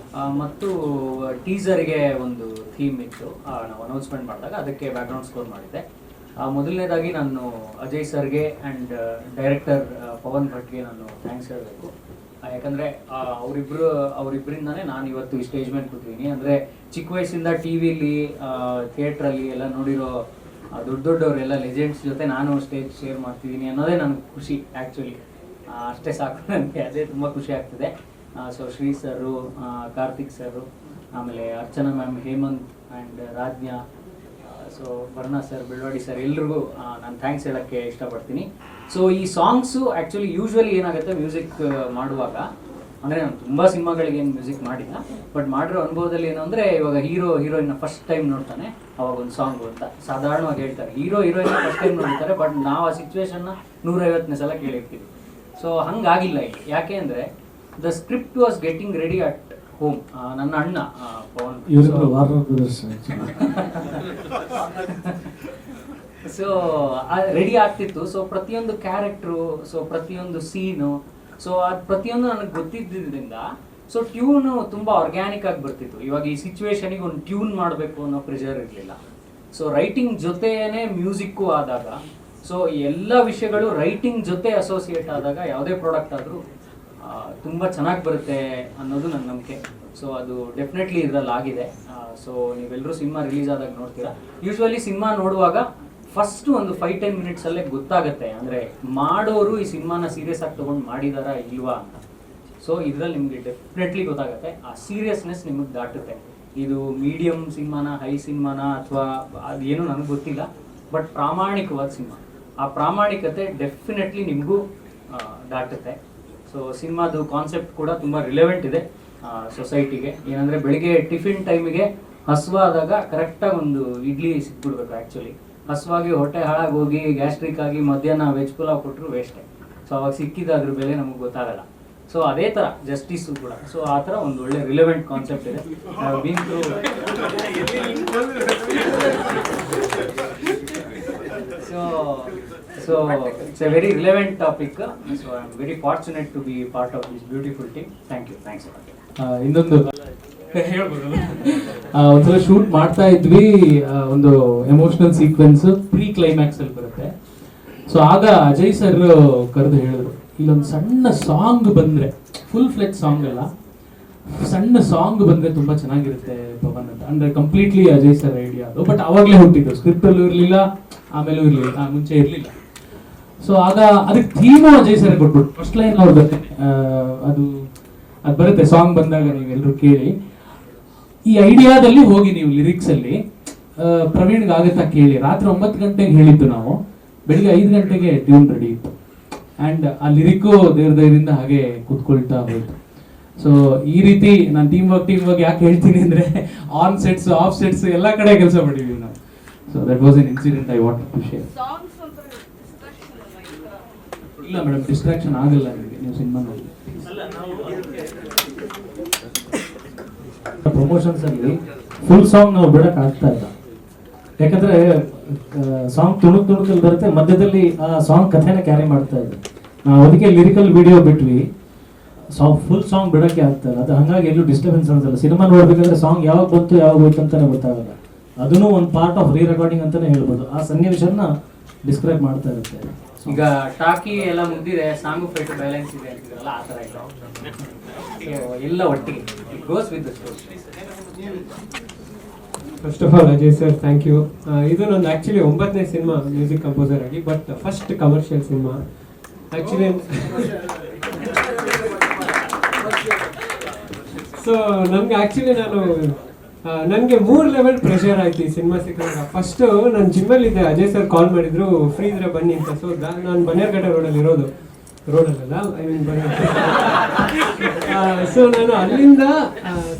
ಮತ್ತು ಟೀಸರ್ಗೆ ಒಂದು ಥೀಮ್ ಇತ್ತು. ನಾವು ಅನೌನ್ಸ್ಮೆಂಟ್ ಮಾಡಿದಾಗ ಅದಕ್ಕೆ ಬ್ಯಾಕ್ಗ್ರೌಂಡ್ ಸ್ಕೋರ್ ಮಾಡಿದ್ದೆ. ಮೊದಲನೇದಾಗಿ ನಾನು ಅಜಯ್ ಸರ್ಗೆ ಆ್ಯಂಡ್ ಡೈರೆಕ್ಟರ್ ಪವನ್ ಭಟ್ಗೆ ನಾನು ಥ್ಯಾಂಕ್ಸ್ ಹೇಳಬೇಕು. ಯಾಕಂದರೆ ಅವರಿಬ್ಬರಿಂದನೇ ನಾನು ಇವತ್ತು ಈ ಸ್ಟೇಜ್ ಮೇಲೆ ಕೂತಿದ್ದೀನಿ. ಅಂದರೆ ಚಿಕ್ಕ ವಯಸ್ಸಿಂದ ಟಿ ವಿಲಿ ಥಿಯೇಟ್ರಲ್ಲಿ ಎಲ್ಲ ನೋಡಿರೋ ದೊಡ್ಡವರೆಲ್ಲ ಲೆಜೆಂಡ್ಸ್ ಜೊತೆ ನಾನು ಸ್ಟೇಜ್ ಶೇರ್ ಮಾಡ್ತಿದ್ದೀನಿ ಅನ್ನೋದೇ ನನಗೆ ಖುಷಿ. ಆ್ಯಕ್ಚುಲಿ ಅಷ್ಟೇ ಸಾಕು ನನಗೆ, ಅದೇ ತುಂಬ ಖುಷಿ ಆಗ್ತಿದೆ. So Shri sir, Karthik sir, ಆಮೇಲೆ Archana ma'am, Hemant and Rajnya, so Varna sir, Belawadi sir, ಎಲ್ರಿಗೂ ನಾನು ಥ್ಯಾಂಕ್ಸ್ ಹೇಳೋಕ್ಕೆ ಇಷ್ಟಪಡ್ತೀನಿ. ಸೊ ಈ ಸಾಂಗ್ಸು ಆ್ಯಕ್ಚುಲಿ ಯೂಶ್ವಲಿ ಏನಾಗುತ್ತೆ ಮ್ಯೂಸಿಕ್ ಮಾಡುವಾಗ, ಅಂದರೆ ನಾನು ತುಂಬ ಸಿನಿಮಾಗಳಿಗೆ ಏನು ಮ್ಯೂಸಿಕ್ ಮಾಡಿಲ್ಲ, ಬಟ್ ಮಾಡಿರೋ ಅನುಭವದಲ್ಲಿ ಏನು ಅಂದರೆ ಇವಾಗ ಹೀರೋಯಿನ್ನ ಫಸ್ಟ್ ಟೈಮ್ ನೋಡ್ತಾನೆ ಅವಾಗ ಒಂದು ಸಾಂಗು ಅಂತ ಸಾಧಾರಣವಾಗಿ ಹೇಳ್ತಾರೆ. ಹೀರೋಯಿನ್ನ ಫಸ್ಟ್ ಟೈಮ್ ನೋಡ್ತಾರೆ, ಬಟ್ ನಾವು ಆ ಸಿಚುವೇಶನ್ನ 150ನೇ ಸಲ ಕೇಳಿರ್ತೀವಿ. ಸೊ ಹಂಗಾಗಿಲ್ಲ ಇಲ್ಲಿ. ಯಾಕೆ ಅಂದರೆ the script was getting ready at home. ನನ್ನ ಅಣ್ಣ ಪವನ್ ಸೊ ರೆಡಿ ಆಗ್ತಿತ್ತು. ಸೊ ಪ್ರತಿಯೊಂದು ಕ್ಯಾರೆಕ್ಟ್ರು, ಸೊ ಪ್ರತಿಯೊಂದು ಸೀನು, ಸೊ ಅದು ಪ್ರತಿಯೊಂದು ನನಗೆ ಗೊತ್ತಿದ್ದರಿಂದ ಸೊ ಟ್ಯೂನು ತುಂಬ ಆರ್ಗ್ಯಾನಿಕ್ ಆಗಿ ಬರ್ತಿತ್ತು. ಇವಾಗ ಈ ಸಿಚುವೇಶನಿಗೆ ಒಂದು ಟ್ಯೂನ್ ಮಾಡಬೇಕು ಅನ್ನೋ ಪ್ರೆಷರ್ ಇರಲಿಲ್ಲ. ಸೊ ರೈಟಿಂಗ್ ಜೊತೆನೇ ಮ್ಯೂಸಿಕ್ಕು ಆದಾಗ, ಸೊ ಎಲ್ಲ ವಿಷಯಗಳು ರೈಟಿಂಗ್ ಜೊತೆ ಅಸೋಸಿಯೇಟ್ ಆದಾಗ ಯಾವುದೇ ಪ್ರಾಡಕ್ಟ್ ಆದರೂ ತುಂಬ ಚೆನ್ನಾಗಿ ಬರುತ್ತೆ ಅನ್ನೋದು ನನ್ನ ನಂಬಿಕೆ. ಸೊ ಅದು ಡೆಫಿನೆಟ್ಲಿ ಇದರಲ್ಲಿ ಆಗಿದೆ. ಸೊ ನೀವೆಲ್ಲರೂ ಸಿನಿಮಾ ರಿಲೀಸ್ ಆದಾಗ ನೋಡ್ತೀರಾ. ಯೂಶ್ವಲಿ ಸಿನಿಮಾ ನೋಡುವಾಗ ಫಸ್ಟ್ ಒಂದು 5-10 ಮಿನಿಟ್ಸಲ್ಲೇ ಗೊತ್ತಾಗುತ್ತೆ, ಅಂದರೆ ಮಾಡೋರು ಈ ಸಿನಿಮಾನ ಸೀರಿಯಸ್ ಆಗಿ ತೊಗೊಂಡು ಮಾಡಿದಾರಾ ಇಲ್ವಾ ಅಂತ. ಸೊ ಇದರಲ್ಲಿ ನಿಮಗೆ ಡೆಫಿನೆಟ್ಲಿ ಗೊತ್ತಾಗುತ್ತೆ. ಆ ಸೀರಿಯಸ್ನೆಸ್ ನಿಮಗೆ ದಾಟುತ್ತೆ. ಇದು ಮೀಡಿಯಮ್ ಸಿನಿಮಾನ, ಹೈ ಸಿನಿಮಾನ, ಅಥವಾ ಅದೇನು ನನಗೆ ಗೊತ್ತಿಲ್ಲ, ಬಟ್ ಪ್ರಾಮಾಣಿಕವಾದ ಸಿನಿಮಾ. ಆ ಪ್ರಾಮಾಣಿಕತೆ ಡೆಫಿನೆಟ್ಲಿ ನಿಮಗೂ ದಾಟುತ್ತೆ. ಸೊ ಸಿನಿಮಾದು ಕಾನ್ಸೆಪ್ಟ್ ಕೂಡ ತುಂಬ ರಿಲೆವೆಂಟ್ ಇದೆ ಸೊಸೈಟಿಗೆ. ಏನಂದರೆ ಬೆಳಿಗ್ಗೆ ಟಿಫಿನ್ ಟೈಮಿಗೆ ಹಸುವಾದಾಗ ಕರೆಕ್ಟಾಗಿ ಒಂದು ಇಡ್ಲಿ ಸಿಕ್ಬಿಡ್ಬೇಕು. ಆ್ಯಕ್ಚುಲಿ ಹಸುವಾಗಿ ಹೊಟ್ಟೆ ಹಾಳಾಗಿ ಹೋಗಿ ಗ್ಯಾಸ್ಟ್ರಿಕ್ ಆಗಿ ಮಧ್ಯಾಹ್ನ ವೆಜ್ ಪುಲಾವ್ ಕೊಟ್ಟರು ವೇಸ್ಟೇ. ಸೊ ಅವಾಗ ಸಿಕ್ಕಿದ ಅದ್ರ ಬೆಲೆ ನಮಗೆ ಗೊತ್ತಾಗಲ್ಲ. ಸೊ ಅದೇ ಥರ ಜಸ್ಟಿಸು ಕೂಡ. ಸೊ ಆ ಥರ ಒಂದು ಒಳ್ಳೆ ರಿಲೆವೆಂಟ್ ಕಾನ್ಸೆಪ್ಟ್ ಇದೆ. So it's a very relevant topic. So I'm very fortunate to be part of this beautiful team. Thank you. Thanks a lot. ಇನ್ನೊಂದು ಹೇಳ್ಬೋದಲ್ಲ. ಒಂದ್ಸಲ ಶೂಟ್ ಮಾಡ್ತಾ ಇದ್ವಿ, ಒಂದು ಎಮೋಷನಲ್ ಸೀಕ್ವೆನ್ಸ್ ಪ್ರೀ ಕ್ಲೈಮ್ಯಾಕ್ಸ್ ಅಲ್ಲಿ ಬರುತ್ತೆ. ಸೊ ಆಗ ಅಜಯ್ ಸರ್ ಕರೆದು ಹೇಳಿದ್ರು, ಇಲ್ಲೊಂದು ಸಣ್ಣ ಸಾಂಗ್ ಬಂದ್ರೆ, ಫುಲ್ ಫ್ಲೆಜ್ ಸಾಂಗ್ ಅಲ್ಲ, ಸಣ್ಣ ಸಾಂಗ್ ಬಂದ್ರೆ ತುಂಬಾ ಚೆನ್ನಾಗಿರುತ್ತೆ ಪವನ್ ಅಂತ. ಅಂದ್ರೆ ಕಂಪ್ಲೀಟ್ಲಿ ಅಜಯ್ ಸರ್ ಐಡಿಯಾ ಅದು. ಬಟ್ ಅವಾಗಲೇ ಹುಟ್ಟಿದ್ದು, ಸ್ಕ್ರಿಪ್ಟ್ ಅಲ್ಲೂ ಇರಲಿಲ್ಲ, ಆಮೇಲೂ ಇರಲಿಲ್ಲ, ಮುಂಚೆ ಇರಲಿಲ್ಲ. ಸೊ ಆಗ ಅದಕ್ಕೆ ಥೀಮು ಅಜಯ್ ಸರ್ ಕೊಟ್ಬಿಟ್ಟು ಫಸ್ಟ್ ಲೈನ್ ಅವ್ರು ಬರ್ತೇನೆ, ಅದು ಬರುತ್ತೆ ಸಾಂಗ್ ಬಂದಾಗ ನೀವೆಲ್ಲರೂ ಕೇಳಿ. ಈ ಐಡಿಯಾದಲ್ಲಿ ಹೋಗಿ ನೀವು ಲಿರಿಕ್ಸ್ ಅಲ್ಲಿ ಪ್ರವೀಣ್ಗೆ ಆಗುತ್ತಾ ಕೇಳಿ. ರಾತ್ರಿ 9 ಗಂಟೆಗೆ ಹೇಳಿದ್ದು ನಾವು, ಬೆಳಿಗ್ಗೆ 5 ಗಂಟೆಗೆ ಟ್ಯೂನ್ ರೆಡಿ ಇತ್ತು. ಆ್ಯಂಡ್ ಆ ಲಿರಿಕ್ಕು ಧೈರ್ಯದಿಂದ ಹಾಗೆ ಕೂತ್ಕೊಳ್ತಾ ಹೋಯ್ತು. ಸೊ ಈ ರೀತಿ ನಾನು ಟೀಮ್ ವರ್ಕ್ ಯಾಕೆ ಹೇಳ್ತೀನಿ ಅಂದರೆ, ಆನ್ ಸೆಟ್ಸ್ ಆಫ್ ಸೆಟ್ಸ್ ಎಲ್ಲ ಕಡೆ ಕೆಲಸ ಮಾಡಿದ್ದೀವಿ ನಾವು. So that was an incident I want to share. Songs ಒಂಥರ distraction ಅಲ್ವಾ ಈ ಥರ? ಇಲ್ಲ ಮೇಡಮ್, ಡಿಸ್ಟ್ರಾಕ್ಷನ್ ಆಗಲ್ಲ ನಿಮಗೆ ನೀವು ಸಿನಿಮಾನಲ್ಲಿ. ಪ್ರಮೋಷನ್ಸ್ ಅಲ್ಲಿ ಫುಲ್ ಸಾಂಗ್ ನಾವು ಬಿಡಕ್ ಆಗ್ತಾ ಇಲ್ಲ. ಯಾಕಂದ್ರೆ ಸಾಂಗ್ ತುಣುಕಲ್ಲಿ ಬರುತ್ತೆ, ಮಧ್ಯದಲ್ಲಿ ಆ ಸಾಂಗ್ ಕಥೆನ ಕ್ಯಾರಿ ಮಾಡ್ತಾ ಇದೆ. ನಾವು ಅದಕ್ಕೆ ಲಿರಿಕಲ್ ವಿಡಿಯೋ ಬಿಟ್ವಿ, ಫುಲ್ ಸಾಂಗ್ ಬಿಡಕ್ಕೆ ಆಗ್ತಾ ಇಲ್ಲ. ಅದು ಹಂಗಾಗಿ ಎಲ್ಲೂ ಡಿಸ್ಟರ್ಬೆನ್ಸ್ ಅನ್ಸಲ್ಲ. ಸಿನಿಮಾ ನೋಡ್ಬೇಕಾದ್ರೆ ಸಾಂಗ್ ಯಾವಾಗ ಬಂತು ಯಾವಾಗ ಹೋಯ್ತು ಅಂತಾನೆ ಗೊತ್ತಾಗಲ್ಲ. ಅದನ್ನು ಒಂದು ಪಾರ್ಟ್ ಆಫ್ ರೀ ರೆಕಾರ್ಡಿಂಗ್ ಅಂತಾನೆ ಹೇಳ್ಬೋದು. ಆ ಸನ್ನಿವೇಶನ ಡಿಸ್ಕ್ರೈಬ್ ಮಾಡ್ತಾ ಇರುತ್ತೆ. ಈಗ ಟಾಕಿ ಎಲ್ಲ ಮುಗ್ದಿದೆ, ಸಾಂಗು ಫೈಟ್ ಬ್ಯಾಲೆನ್ಸ್ ಇದೆ ಅಂತಿದ್ರಲ್ಲ, ಆ ಥರ ಇಲ್ಲ. ಎಲ್ಲ ಒಟ್ಟಿಗೆ it goes with the story. First of all Ajay sir thank you. ಇದು ನನ್ನ ಆ್ಯಕ್ಚುಲಿ 9ನೇ ಸಿನಿಮಾ ಮ್ಯೂಸಿಕ್ ಕಂಪೋಸರ್ ಆಗಿ, but first commercial cinema actually. So ನಮ್ಗೆ ಆ್ಯಕ್ಚುಲಿ ನನಗೆ 3 ಲೆವೆಲ್ ಪ್ರೆಷರ್ ಆಯ್ತು ಈ ಸಿನಿಮಾ ಸಿಕ್ಕಾಗ. ಫಸ್ಟು ನಾನು ಜಿಮ್ಮಲ್ಲಿದ್ದೆ, ಅಜಯ್ ಸರ್ ಕಾಲ್ ಮಾಡಿದ್ರು ಫ್ರೀ ಇದ್ರೆ ಬನ್ನಿ ಅಂತ. ಸೊ ನಾನು ಬನ್ನೇರ್ಘಟ್ಟ ರೋಡಲ್ಲಿ ಇರೋದು, ರೋಡಲ್ಲ ಐ ಮೀನ್ ಸೊ ನಾನು ಅಲ್ಲಿಂದ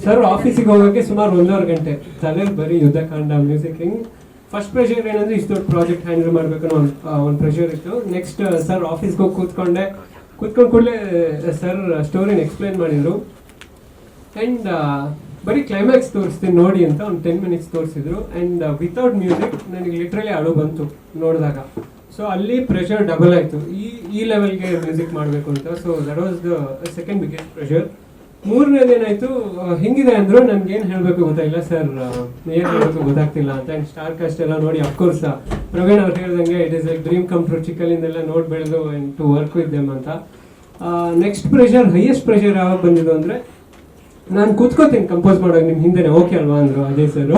ಸರ್ ಆಫೀಸಿಗೆ ಹೋಗೋಕ್ಕೆ ಸುಮಾರು 1.5 ಗಂಟೆ. ತಲೆಯಲ್ಲಿ ಬರೀ ಯುದ್ಧಕಾಂಡ, ಮ್ಯೂಸಿಕ್ ಹಿಂಗೆ. ಫಸ್ಟ್ ಪ್ರೆಷರ್ ಏನಂದ್ರೆ ಇಷ್ಟು ದೊಡ್ಡ ಪ್ರಾಜೆಕ್ಟ್ ಹ್ಯಾಂಡಲ್ ಮಾಡಬೇಕು ಅನ್ನೋ ಒಂದು ಪ್ರೆಷರ್ ಇತ್ತು. ನೆಕ್ಸ್ಟ್ ಸರ್ ಆಫೀಸ್ಗೆ ಹೋಗಿ ಕೂತ್ಕೊಂಡು ಕೂಡಲೇ ಸರ್ ಸ್ಟೋರಿನ ಎಕ್ಸ್ಪ್ಲೈನ್ ಮಾಡಿದರು. ಆ್ಯಂಡ್ ಬರೀ ಕ್ಲೈಮ್ಯಾಕ್ಸ್ ತೋರಿಸ್ತೀನಿ ನೋಡಿ ಅಂತ ಒಂದು 10 ಮಿನಿಟ್ಸ್ ತೋರಿಸಿದ್ರು. ಆ್ಯಂಡ್ ವಿತೌಟ್ ಮ್ಯೂಸಿಕ್ ನನಗೆ ಲಿಟ್ರಲಿ ಅಳು ಬಂತು ನೋಡಿದಾಗ. ಸೊ ಅಲ್ಲಿ ಪ್ರೆಷರ್ ಡಬಲ್ ಆಯಿತು, ಈ ಲೆವೆಲ್ಗೆ ಮ್ಯೂಸಿಕ್ ಮಾಡಬೇಕು ಅಂತ. So that was the second biggest pressure. 3ನೇದೇನಾಯಿತು, ಹಿಂಗಿದೆ ಅಂದರು, ನನಗೇನು ಹೇಳಬೇಕು ಗೊತ್ತಾಗಿಲ್ಲ ಸರ್, ಏನು ಹೇಳಬೇಕು ಗೊತ್ತಾಗ್ತಿಲ್ಲ ಅಂತ. ಆ್ಯಂಡ್ ಸ್ಟಾರ್ ಕಾಸ್ಟ್ ಎಲ್ಲ ನೋಡಿ ಅಫ್ಕೋರ್ಸ್ ಪ್ರವೀಣ್ ಅವ್ರು ಹೇಳ್ದಂಗೆ it is like dream come true, ಚಿಕ್ಕಲಿಂದೆಲ್ಲ ನೋಡಿ ಬೆಳೆದು and to work with them ಅಂತ. ನೆಕ್ಸ್ಟ್ ಪ್ರೆಷರ್, ಹೈಯೆಸ್ಟ್ ಪ್ರೆಷರ್ ಯಾವಾಗ ಬಂದಿದ್ದು ಅಂದರೆ, ನಾನು ಕೂತ್ಕೋತೀನಿ ಕಂಪೋಸ್ ಮಾಡೋದು ನಿಮ್ಮ ಹಿಂದೆನೆ, ಓಕೆ ಅಲ್ವಾ ಅಂದರು Ajay sir.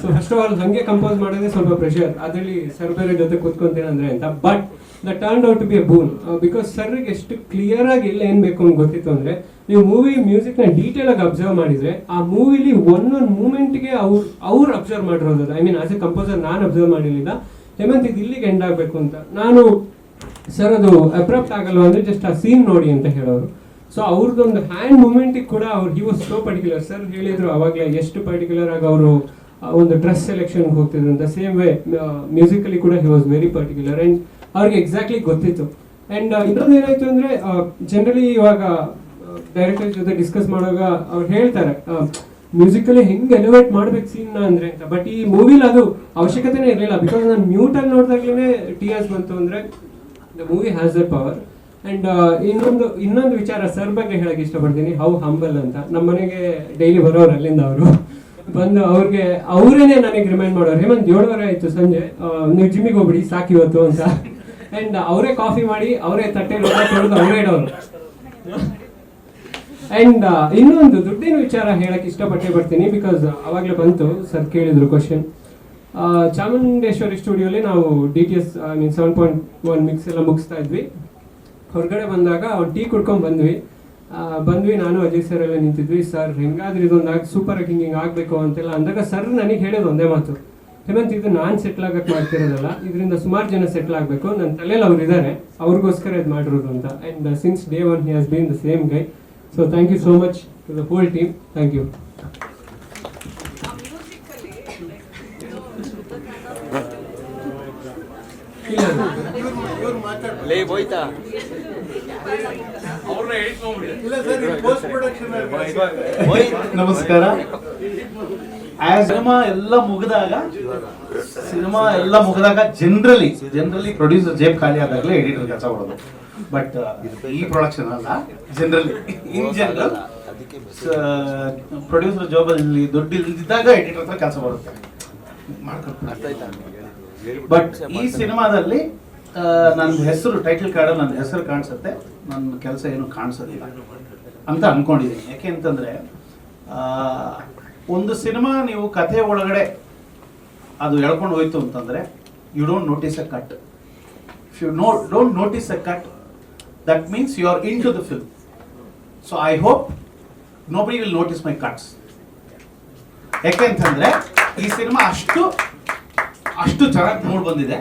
So first of all ಹಾಗೆ ಕಂಪೋಸ್ ಮಾಡೋದೇ ಸ್ವಲ್ಪ ಪ್ರೆಷರ್, ಅದರಲ್ಲಿ ಸರ್ ಬೇರೆ ಜೊತೆ ಕೂತ್ಕೊಂತೀನಿ ಅಂದರೆ ಅಂತ. But that turned out to be a boon, because ಸರ್ಗೆ ಎಷ್ಟು ಕ್ಲಿಯರ್ ಆಗಿ ಎಲ್ಲ ಏನು ಬೇಕು ಅಂತ ಗೊತ್ತಿತ್ತು ಅಂದರೆ, ನೀವು ಮೂವಿ ಮ್ಯೂಸಿಕ್ನ ಡೀಟೇಲ್ ಆಗಿ ಅಬ್ಸರ್ವ್ ಮಾಡಿದರೆ ಆ ಮೂವಿಲಿ ಒಂದೊಂದು ಮೂಮೆಂಟ್ಗೆ ಅವ್ರು ಅಬ್ಸರ್ವ್ ಮಾಡಿರೋದು. I mean as A composer ನಾನು ಅಬ್ಸರ್ವ್ ಮಾಡಿರಲಿಲ್ಲ. ಹೇಮಂತ್ ಇದು ಇಲ್ಲಿಗೆ ಎಂಡ್ ಆಗಬೇಕು ಅಂತ. ನಾನು ಸರ್ ಅದು ಅಬ್ರಪ್ಟ್ ಆಗಲ್ವಾ ಅಂದರೆ ಜಸ್ಟ್ ಆ ಸೀನ್ ನೋಡಿ ಅಂತ ಹೇಳೋರು. ಸೊ ಅವ್ರದ್ದೊಂದು ಹ್ಯಾಂಡ್ ಮೂಮೆಂಟಿಗೆ ಕೂಡ ಅವ್ರು he was so particular. Sir ಹೇಳಿದ್ರು ಅವಾಗಲೇ ಎಷ್ಟು ಪರ್ಟಿಕ್ಯುಲರ್ ಆಗಿ ಅವರು ಒಂದು ಡ್ರೆಸ್ ಸೆಲೆಕ್ಷನ್ಗೆ ಹೋಗ್ತಿದ್ರು ಅಂತ. ಸೇಮ್ ವೇ ಮ್ಯೂಸಿಕಲಿ ಕೂಡ he was very particular and ಅವ್ರಿಗೆ ಎಕ್ಸಾಕ್ಟ್ಲಿ ಗೊತ್ತಿತ್ತು. ಆ್ಯಂಡ್ ಇನ್ನೊಂದು ಏನಾಯಿತು ಅಂದರೆ, ಜನರಲಿ ಇವಾಗ ಡೈರೆಕ್ಟರ್ ಜೊತೆ ಡಿಸ್ಕಸ್ ಮಾಡುವಾಗ ಅವ್ರು ಹೇಳ್ತಾರೆ ಮ್ಯೂಸಿಕಲಿ ಹೆಂಗೆ ಎಲಿವೇಟ್ ಮಾಡ್ಬೇಕು ಸೀನ್ನ ಅಂದರೆ ಅಂತ. ಬಟ್ ಈ ಮೂವಿಲಿ ಅದು ಅವಶ್ಯಕತೆನೇ ಇರಲಿಲ್ಲ, ಬಿಕಾಸ್ ನಾನು ಮ್ಯೂಟಲ್ಲಿ ನೋಡಿದಾಗ್ಲೇ ಟಿಯರ್ಸ್ ಬಂತು. ಅಂದರೆ the movie has that power. And ಇನ್ನೊಂದು ವಿಚಾರ ಸರ್ ಬಗ್ಗೆ ಹೇಳಕ್ಕೆ ಇಷ್ಟಪಡ್ತೀನಿ, ಹೌ ಹಂಬಲ್ ಅಂತ. ನಮ್ಮ ಮನೆಗೆ ಡೈಲಿ ಬರೋರು ಅಲ್ಲಿಂದ ಅವರು ಬಂದು ಅವರೇನೆ ನನಗೆ ರಿಮೈಂಡ್ ಮಾಡೋರು, ಹೇಮಂತ್ 7:30 ಆಯಿತು ಸಂಜೆ, ನೀವು ಜಿಮ್ಮಿಗೆ ಹೋಗ್ಬಿಡಿ ಸಾಕು ಇವತ್ತು ಅಂತ. ಆ್ಯಂಡ್ ಅವರೇ ಕಾಫಿ ಮಾಡಿ, ಅವರೇ ತಟ್ಟೆ ತೊಳೆದು ಅವರೇ ಇಡೋರು. ಆ್ಯಂಡ್ ಇನ್ನೊಂದು ದುಡ್ಡಿನ ವಿಚಾರ ಹೇಳಕ್ಕೆ ಇಷ್ಟಪಟ್ಟೆ ಬರ್ತೀನಿ, ಬಿಕಾಸ್ ಅವಾಗಲೇ ಬಂತು ಸರ್ ಕೇಳಿದ್ರು ಕ್ವಶನ್. ಚಾಮುಂಡೇಶ್ವರಿ ಸ್ಟುಡಿಯೋಲಿ ನಾವು DTS ಐ ಮೀನ್ 7.1 ಮಿಕ್ಸ್ ಎಲ್ಲ ಮುಗಿಸ್ತಾ ಇದ್ವಿ. ಹೊರಗಡೆ ಬಂದಾಗ ಒಂದು ಟೀ ಕುಡ್ಕೊಂಡು ಬಂದ್ವಿ ನಾನು ಅಜಯ್ ಸರ್ ಎಲ್ಲ ನಿಂತಿದ್ವಿ. ಸರ್ ಹೆಂಗಾದ್ರೂ ಇದೊಂದು ಸೂಪರ್ ಹಿಂಗೆ ಆಗಬೇಕು ಅಂತೆಲ್ಲ ಅಂದಾಗ ಸರ್ ನನಗೆ ಹೇಳೋದು ಒಂದೇ ಮಾತು, ಹೇಮಂತ್ ಇದು ನಾನು ಸೆಟ್ಲ್ ಆಗಕ್ಕೆ ಮಾಡ್ತಿರೋದಲ್ಲ, ಇದರಿಂದ ಸುಮಾರು ಜನ ಸೆಟ್ಲ್ ಆಗಬೇಕು, ನನ್ನ ತಲೆಯಲ್ಲಿ ಅವ್ರು ಇದ್ದಾರೆ, ಅವ್ರಿಗೋಸ್ಕರ ಇದು ಮಾಡಿರೋದು ಅಂತ. And since day 1 he has been the same guy. So thank you so much to the whole team. Thank you. ನಮಸ್ಕಾರ. ಸಿನಿಮಾ ಎಲ್ಲ ಮುಗಿದಾಗ ಜನರಲಿ ಪ್ರೊಡ್ಯೂಸರ್ ಜೇಬ್ ಖಾಲಿ ಆದಾಗಲೇ ಎಡಿಟರ್ ಕೆಲಸ ಮಾಡೋದು. ಬಟ್ ಈ ಪ್ರೊಡಕ್ಷನ್ ಅಲ್ಲ, ಜನರಲಿ ಇನ್ ಜನರಲ್ ಪ್ರೊಡ್ಯೂಸರ್ ಜಾಬಲ್ಲಿ ದುಡ್ಡು ಇಲ್ದಿದ್ದಾಗ ಎಡಿಟರ್ ಹತ್ರ ಕೆಲಸ ಬರುತ್ತೆ. ಬಟ್ ಈ ಸಿನಿಮಾದಲ್ಲಿ ನನ್ನ ಹೆಸರು ಟೈಟಲ್ ಕಾರ್ಡಲ್ಲಿ ನನ್ನ ಹೆಸರು ಕಾಣಿಸುತ್ತೆ, ನನ್ನ ಕೆಲಸ ಏನು ಕಾಣಿಸೋದಿಲ್ಲ ಅಂತ ಅನ್ಕೊಂಡಿದ್ದೀನಿ. ಯಾಕೆ ಅಂತಂದರೆ ಒಂದು ಸಿನಿಮಾ ನೀವು ಕಥೆ ಒಳಗಡೆ ಅದು ಎಳ್ಕೊಂಡು ಹೋಯ್ತು ಅಂತಂದರೆ you don't notice a cut. If you don't notice a cut, that means you are into the film. So I hope nobody will notice my cuts. ಯಾಕೆಂತಂದ್ರೆ ಈ ಸಿನಿಮಾ ಅಷ್ಟು ಚೆನ್ನಾಗಿ ಮೂಡ್ ಬಂದಿದೆ,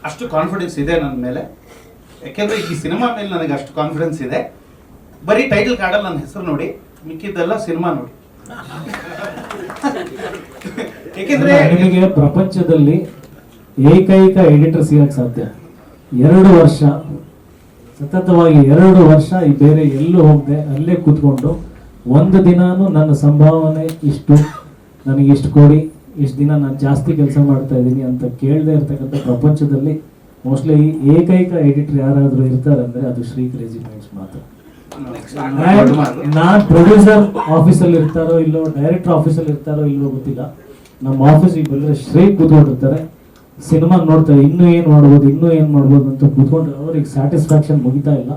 ಅಷ್ಟು ಕಾನ್ಫಿಡೆನ್ಸ್ ಇದೆ ನನ್ನ ಮೇಲೆ. ಯಾಕೆಂದ್ರೆ ಈ ಸಿನಿಮಾ ಮೇಲೆ ನನಗೆ ಅಷ್ಟು ಕಾನ್ಫಿಡೆನ್ಸ್ ಇದೆ. ಬರೀ ಟೈಟಲ್ ಕಾರ್ಡಲ್ಲಿ ನನ್ನ ಹೆಸರು ನೋಡಿ, ಮಿಕ್ಕಿದ್ದೆಲ್ಲ ಸಿನಿಮಾ ನೋಡಿ. ಯಾಕೆಂದ್ರೆ ನಿಮಗೆ ಪ್ರಪಂಚದಲ್ಲಿ ಏಕೈಕ ಎಡಿಟರ್ ಸಿಗಕ್ಕೆ ಸಾಧ್ಯ 2 ವರ್ಷ ಸತತವಾಗಿ 2 ವರ್ಷ ಈ ಬೇರೆ ಎಲ್ಲೂ ಹೋಗದೆ ಅಲ್ಲೇ ಕೂತ್ಕೊಂಡು ಒಂದು ದಿನಾನು ನನ್ನ ಸಂಭಾವನೆ ಇಷ್ಟು, ನನಗೆ ಇಷ್ಟು ಕೊಡಿ, ಇಷ್ಟು ದಿನ ನಾನು ಜಾಸ್ತಿ ಕೆಲಸ ಮಾಡ್ತಾ ಇದ್ದೀನಿ ಅಂತ ಕೇಳದೆ ಇರ್ತಕ್ಕಂಥ ಪ್ರಪಂಚದಲ್ಲಿ ಮೋಸ್ಟ್ಲಿ ಏಕೈಕ ಎಡಿಟರ್ ಯಾರಾದರೂ ಇರ್ತಾರೆ ಅಂದ್ರೆ ಅದು ಶ್ರೀ ಕ್ರೇಜಿ ಮೈಂಡ್ಸ್ ಮಾತ್ರ. ನಾನ್ ಪ್ರೊಡ್ಯೂಸರ್ ಆಫೀಸಲ್ಲಿ ಇರ್ತಾರೋ ಇಲ್ಲೋ, ಡೈರೆಕ್ಟರ್ ಆಫೀಸಲ್ಲಿ ಇರ್ತಾರೋ ಇಲ್ಲೋ ಗೊತ್ತಿಲ್ಲ, ನಮ್ಮ ಆಫೀಸಿಗೆ ಬಂದ್ರೆ ಶ್ರೀ ಕೂತ್ಕೊಂಡಿರ್ತಾರೆ, ಸಿನಿಮಾ ನೋಡ್ತಾರೆ, ಇನ್ನೂ ಏನು ಮಾಡ್ಬೋದು ಅಂತ ಕೂತ್ಕೊಂಡು ಅವ್ರಿಗೆ ಸ್ಯಾಟಿಸ್ಫ್ಯಾಕ್ಷನ್ ಮುಗಿತಾ ಇಲ್ಲ.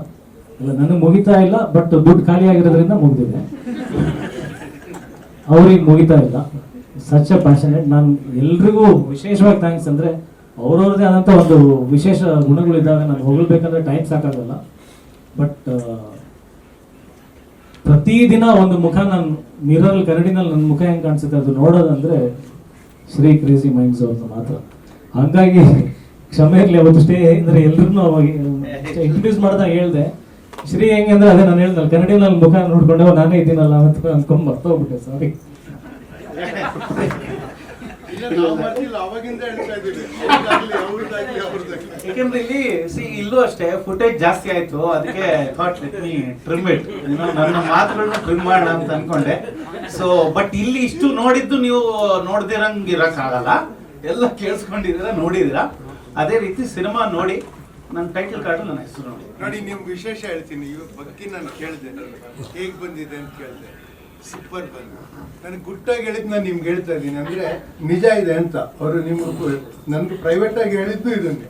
ನನಗೆ ಮುಗಿತಾ ಇಲ್ಲ, ಬಟ್ ದುಡ್ಡು ಖಾಲಿ ಆಗಿರೋದ್ರಿಂದ ಮುಗಿದಿದೆ, ಅವ್ರಿಗೆ ಮುಗಿತಾ ಇಲ್ಲ. Such a passionate. ನಾನು ಎಲ್ರಿಗೂ ವಿಶೇಷವಾಗಿ ಥ್ಯಾಂಕ್ಸ್ ಅಂದರೆ ಅವ್ರವ್ರದೇ ಆದಂಥ ಒಂದು ವಿಶೇಷ ಗುಣಗಳಿದ್ದಾಗ ನಾನು ಹೊಗಳ್ಬೇಕಂದ್ರೆ ಟೈಮ್ ಸಾಕಾಗಲ್ಲ. ಬಟ್ ಪ್ರತಿದಿನ ಒಂದು ಮುಖ ನಾನು ಮಿರರ್ ಕರಡಿನಲ್ಲಿ ನನ್ನ ಮುಖ ಹೆಂಗೆ ಕಾಣಿಸುತ್ತೆ ಅದು ನೋಡೋದಂದ್ರೆ ಶ್ರೀ ಕ್ರೇಜಿ ಮೈಂಡ್ಸ್ ಅವ್ರನ್ನ ಮಾತ್ರ. ಹಾಗಾಗಿ ಕ್ಷಮೆ ಇರಲಿ, ಅವತ್ತು ಸ್ಟೇ ಅಂದರೆ ಎಲ್ರಿಗೂ ಅವಾಗ ಇಂಟ್ರೊಡ್ಯೂಸ್ ಮಾಡಿದಾಗ ಹೇಳ್ದೆ ಶ್ರೀ ಹೆಂಗೆ ಅಂದ್ರೆ ಅದೇ ನಾನು ಹೇಳ್ದಲ್ಲ ಕನ್ನಡಿನಲ್ಲಿ ಮುಖ ನೋಡ್ಕೊಂಡೆ ನಾನೇ ಇದ್ದೀನಲ್ಲ ಅಂತ ಅನ್ಕೊಂಡ್ ಮರ್ತೋಗ್ಬಿಟ್ಟೆ. ಸಾರಿ. ಯಾಕೆಂದ್ರೆ ಇಲ್ಲಿ ಇಲ್ಲೂ ಅಷ್ಟೇ ಫುಟೇಜ್ ಜಾಸ್ತಿ ಆಯ್ತು, ಅದಕ್ಕೆ thought let me trim it, ನನ್ನ ಮಾತುಗಳನ್ನ ಟ್ರಿಮ್ ಮಾಡೋಣ ಅಂತ ಅನ್ಕೊಂಡೆ. ಸೊ ಬಟ್ ಇಲ್ಲಿ ಇಷ್ಟು ನೋಡಿದ್ದು ನೀವು ನೋಡ್ದಿರಂಗ್ ಇರಕ್ಕಾಗಲ್ಲ, ಎಲ್ಲ ಕೇಳಿಸ್ಕೊಂಡಿದ್ದೀರಾ, ನೋಡಿದಿರಾ. ಅದೇ ರೀತಿ ಸಿನಿಮಾ ನೋಡಿ ನನ್ನ ಟೈಟಲ್ ಕಾರ್ಡ್ ನನ್ನ ಹೆಸರು ನೋಡಿ. ನಿಮ್ಗೆ ವಿಶೇಷ ಹೇಳ್ತೀನಿ, ಇವ್ರ ಬಗ್ಗೆ ನಾನು ಕೇಳಿದೆ, ಹೇಗೆ ಬಂದಿದೆ ಅಂತ ಕೇಳಿದೆ. ಸೂಪರ್ ಬಂದು ನನಗೆ ಗುಟ್ಟಾಗಿ ಹೇಳಿದ್ ನಾನು ನಿಮ್ಗೆ ಹೇಳ್ತಾ ಇದ್ದೀನಿ, ಅಂದ್ರೆ ನಿಜ ಇದೆ ಅಂತ. ಅವರು ನಿಮ್ಗೆ ನನ್ಗೆ ಪ್ರೈವೇಟ್ ಆಗಿ ಹೇಳಿದ್ದು ಇದನ್ನೇ.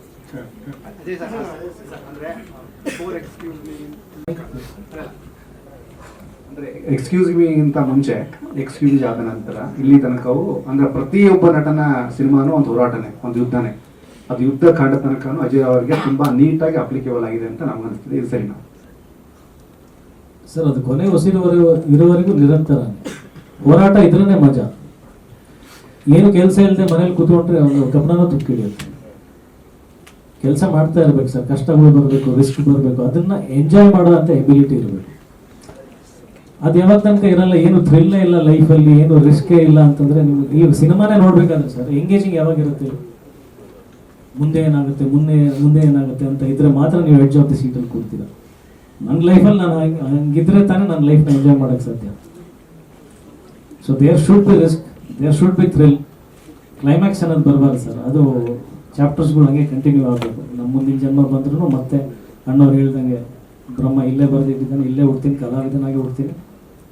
ಅಂದ್ರೆ ಎಕ್ಸ್ಕ್ಯೂಸ್ ಮೀ ಇಂತ ಮುಂಚೆ, ಎಕ್ಸ್ಕ್ಯೂಸ್ ಆದ ನಂತರ ಇಲ್ಲಿ ತನಕವು ಅಂದ್ರೆ ಪ್ರತಿಯೊಬ್ಬ ನಟನ ಸಿನಿಮಾನು ಒಂದು ಹೋರಾಟನೇ, ಒಂದು ಯುದ್ಧನೇ. ಅದು ಯುದ್ಧ ಕಾಂಡ ತನಕನೂ ಅಜಯ್ ಅವರಿಗೆ ತುಂಬಾ ನೀಟಾಗಿ ಅಪ್ಲಿಕೇಬಲ್ ಆಗಿದೆ ಅಂತ ನಮ್ಗೆ ಅನಿಸ್ತದೆ. ಇದು ಸರಿನಾ ಸರ್? ಅದು ಕೊನೆ ಇರುವವರೆಗೂ ನಿರಂತರ ಹೋರಾಟ ಇದ್ರೇ ಮಜಾ. ಏನು ಕೆಲಸ ಇಲ್ಲದೆ ಮನೇಲಿ ಕೂತ್ಕೊಂಡ್ರೆ ಅವ್ರ ಗಮನನೂ ತುಕ್ಕಿಡಿಯುತ್ತೆ. ಕೆಲಸ ಮಾಡ್ತಾ ಇರ್ಬೇಕು ಸರ್, ಕಷ್ಟಗಳು ಬರಬೇಕು, ರಿಸ್ಕ್ ಬರಬೇಕು, ಅದನ್ನ ಎಂಜಾಯ್ ಮಾಡುವಂತ ಎಬಿಲಿಟಿ ಇರಬೇಕು. ಅದು ಯಾವಾಗ ತನಕ ಇರಲ್ಲ, ಏನು ಥ್ರಿಲ್ಲೇ ಇಲ್ಲ ಲೈಫಲ್ಲಿ, ಏನು ರಿಸ್ಕೇ ಇಲ್ಲ ಅಂತಂದ್ರೆ ನಿಮ್ಗೆ ಈ ಸಿನಿಮಾನೇ ನೋಡ್ಬೇಕಾದ್ರೆ ಸರ್ ಎಂಗೇಜಿಂಗ್ ಯಾವಾಗಿರುತ್ತೆ, ಮುಂದೆ ಏನಾಗುತ್ತೆ ಅಂತ ಇದ್ರೆ ಮಾತ್ರ ನೀವು ಎಡ್ಜ್ ಆಫ್ ದಿ ಸೀಟಲ್ಲಿ ಕೂರ್ತೀರ. ನನ್ನ ಲೈಫಲ್ಲಿ ನಾನು ಹಂಗಿದ್ರೆ ತಾನೇ ನನ್ನ ಲೈಫ್ನ ಎಂಜಾಯ್ ಮಾಡೋಕ್ಕೆ ಸಾಧ್ಯ. So there should be risk, there should be thrill. Climax ಅನ್ನೋದು ಬರಬಾರ್ದು ಸರ್, ಅದು ಚಾಪ್ಟರ್ಸ್ಗಳು ಹಂಗೆ ಕಂಟಿನ್ಯೂ ಆಗಬೇಕು. ನಮ್ಮ ಮುಂದಿನ ಜನ್ಮ ಬಂದ್ರೂ ಮತ್ತೆ ಅಣ್ಣವ್ರು ಹೇಳ್ದಂಗೆ ಬ್ರಹ್ಮ ಇಲ್ಲೇ ಬರೆದಿಟ್ಟಿದ್ದಾನೆ, ಇಲ್ಲೇ ಹುಡ್ತೀನಿ, ಕಲಾವಿದನಾಗಿ ಹುಡ್ತೀನಿ,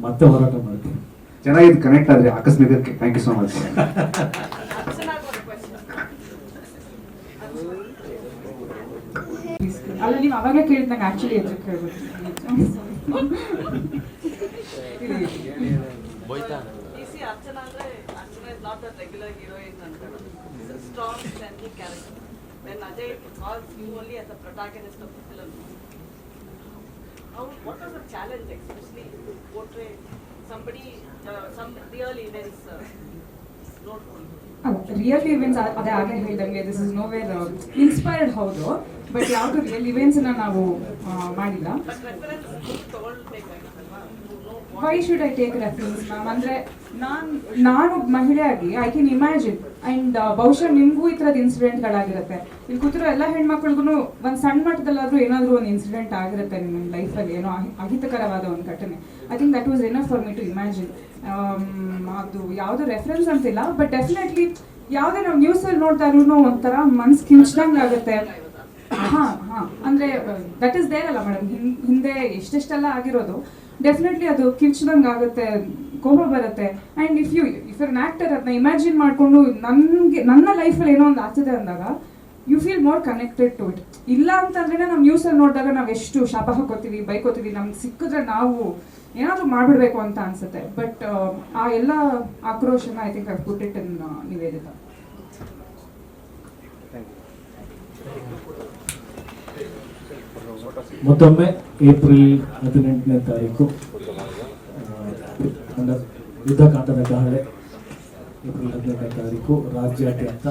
ಮತ್ತೆ ಹೋರಾಟ ಮಾಡ್ತೀನಿ. ಚೆನ್ನಾಗಿ ಕನೆಕ್ಟ್ ಆದ್ರೆ ಆಕಸ್ಮಿಕಕ್ಕೆ. Thank you so much. ಅಲ್ಲ, ನೀವು ಅವಾಗ ಕೇಳಿದಾಗ ಆಕ್ಚುಲಿ ಎದುರು ಕೇಳ್ಬೋದು. Archana is not a regular heroine. She's a strong, friendly character. When Ajay calls you only as a protagonist of the film, what was the challenge, especially to portray somebody, some real events? Real events ಅದೇ ಆಗಲೇ ಹೇಳ್ದಂಗೆ this is no wear inspired ಹೌದು, but ಯಾವುದು real ಇವೆಂಟ್ಸ್ನ ನಾವು ಮಾಡಿಲ್ಲ. Why should I take reference ma'am? ಅಂದರೆ ನಾನು ಮಹಿಳೆಯಾಗಿ I can imagine, and ಬಹುಶಃ ನಿಮಗೂ ಈ ಥರದ ಇನ್ಸಿಡೆಂಟ್ಗಳಾಗಿರುತ್ತೆ. ಇಲ್ಲಿ ಕೂತಿರೋ ಎಲ್ಲ ಹೆಣ್ಮಕ್ಳಿಗೂ ಒಂದು ಸಣ್ಣ ಮಟ್ಟದಲ್ಲಾದರೂ ಏನಾದರೂ ಒಂದು ಇನ್ಸಿಡೆಂಟ್ ಆಗಿರುತ್ತೆ ನಿಮ್ಮ ಲೈಫಲ್ಲಿ, ಏನೋ ಅಹಿತಕರವಾದ ಒಂದು ಘಟನೆ. I think that was enough for me to imagine. ಅದು ಯಾವುದು ರೆಫರೆನ್ಸ್ ಅಂತಿಲ್ಲ, ಬಟ್ ಡೆಫಿನೆಟ್ಲಿ ಯಾವುದೇ ನಾವು ನ್ಯೂಸಲ್ಲಿ ನೋಡ್ತಾ ಇರೋ ಒಂಥರ ಮನ್ಸು ಕಿಂಚ್ದಂಗೆ ಆಗುತ್ತೆ. ಹಾಂ ಅಂದರೆ ದಟ್ ಈಸ್ ದೇರ್ ಅಲ್ಲ ಮೇಡಮ್, ಹಿಂದೆ ಎಷ್ಟೆಷ್ಟೆಲ್ಲ ಆಗಿರೋದು. ಡೆಫಿನೆಟ್ಲಿ ಅದು ಕಿರ್ಚ್ದಂಗೆ ಆಗುತ್ತೆ, ಕೋಪ ಬರುತ್ತೆ. ಆ್ಯಂಡ್ ಇಫ್ ಅನ್ ಆ್ಯಕ್ಟರ್ ಅದನ್ನ ಇಮ್ಯಾಜಿನ್ ಮಾಡಿಕೊಂಡು ನನ್ನ ಲೈಫಲ್ಲಿ ಏನೋ ಒಂದು ಆಗ್ತಿದೆ ಅಂದಾಗ you feel more connected to it. ಇಲ್ಲ ಅಂತಂದ್ರೆ ನಾವು ನ್ಯೂಸಲ್ಲಿ ನೋಡಿದಾಗ ನಾವು ಎಷ್ಟು ಶಾಪ ಹಾಕೋತೀವಿ, ಬೈಕೋತೀವಿ, ನಮ್ಗೆ ಸಿಕ್ಕಿದ್ರೆ ನಾವು ಏನಾದರೂ ಮಾಡಿಬಿಡ್ಬೇಕು ಅಂತ ಅನ್ಸುತ್ತೆ. ಬಟ್ ಆ ಎಲ್ಲ ಆಕ್ರೋಶನ I think I put it in Niveditha. ಮತ್ತೊಮ್ಮೆ ಏಪ್ರಿಲ್ 18ನೇ ತಾರೀಕು ಯುದ್ಧಕಾಂಡದ ಕಹಳೆ, ಏಪ್ರಿಲ್ 18ನೇ ತಾರೀಕು ರಾಜ್ಯಾದ್ಯಂತ,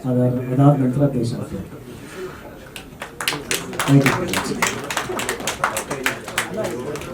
ಅದಾದ ನಂತರ ದೇಶಾದ್ಯಂತ. Thank you.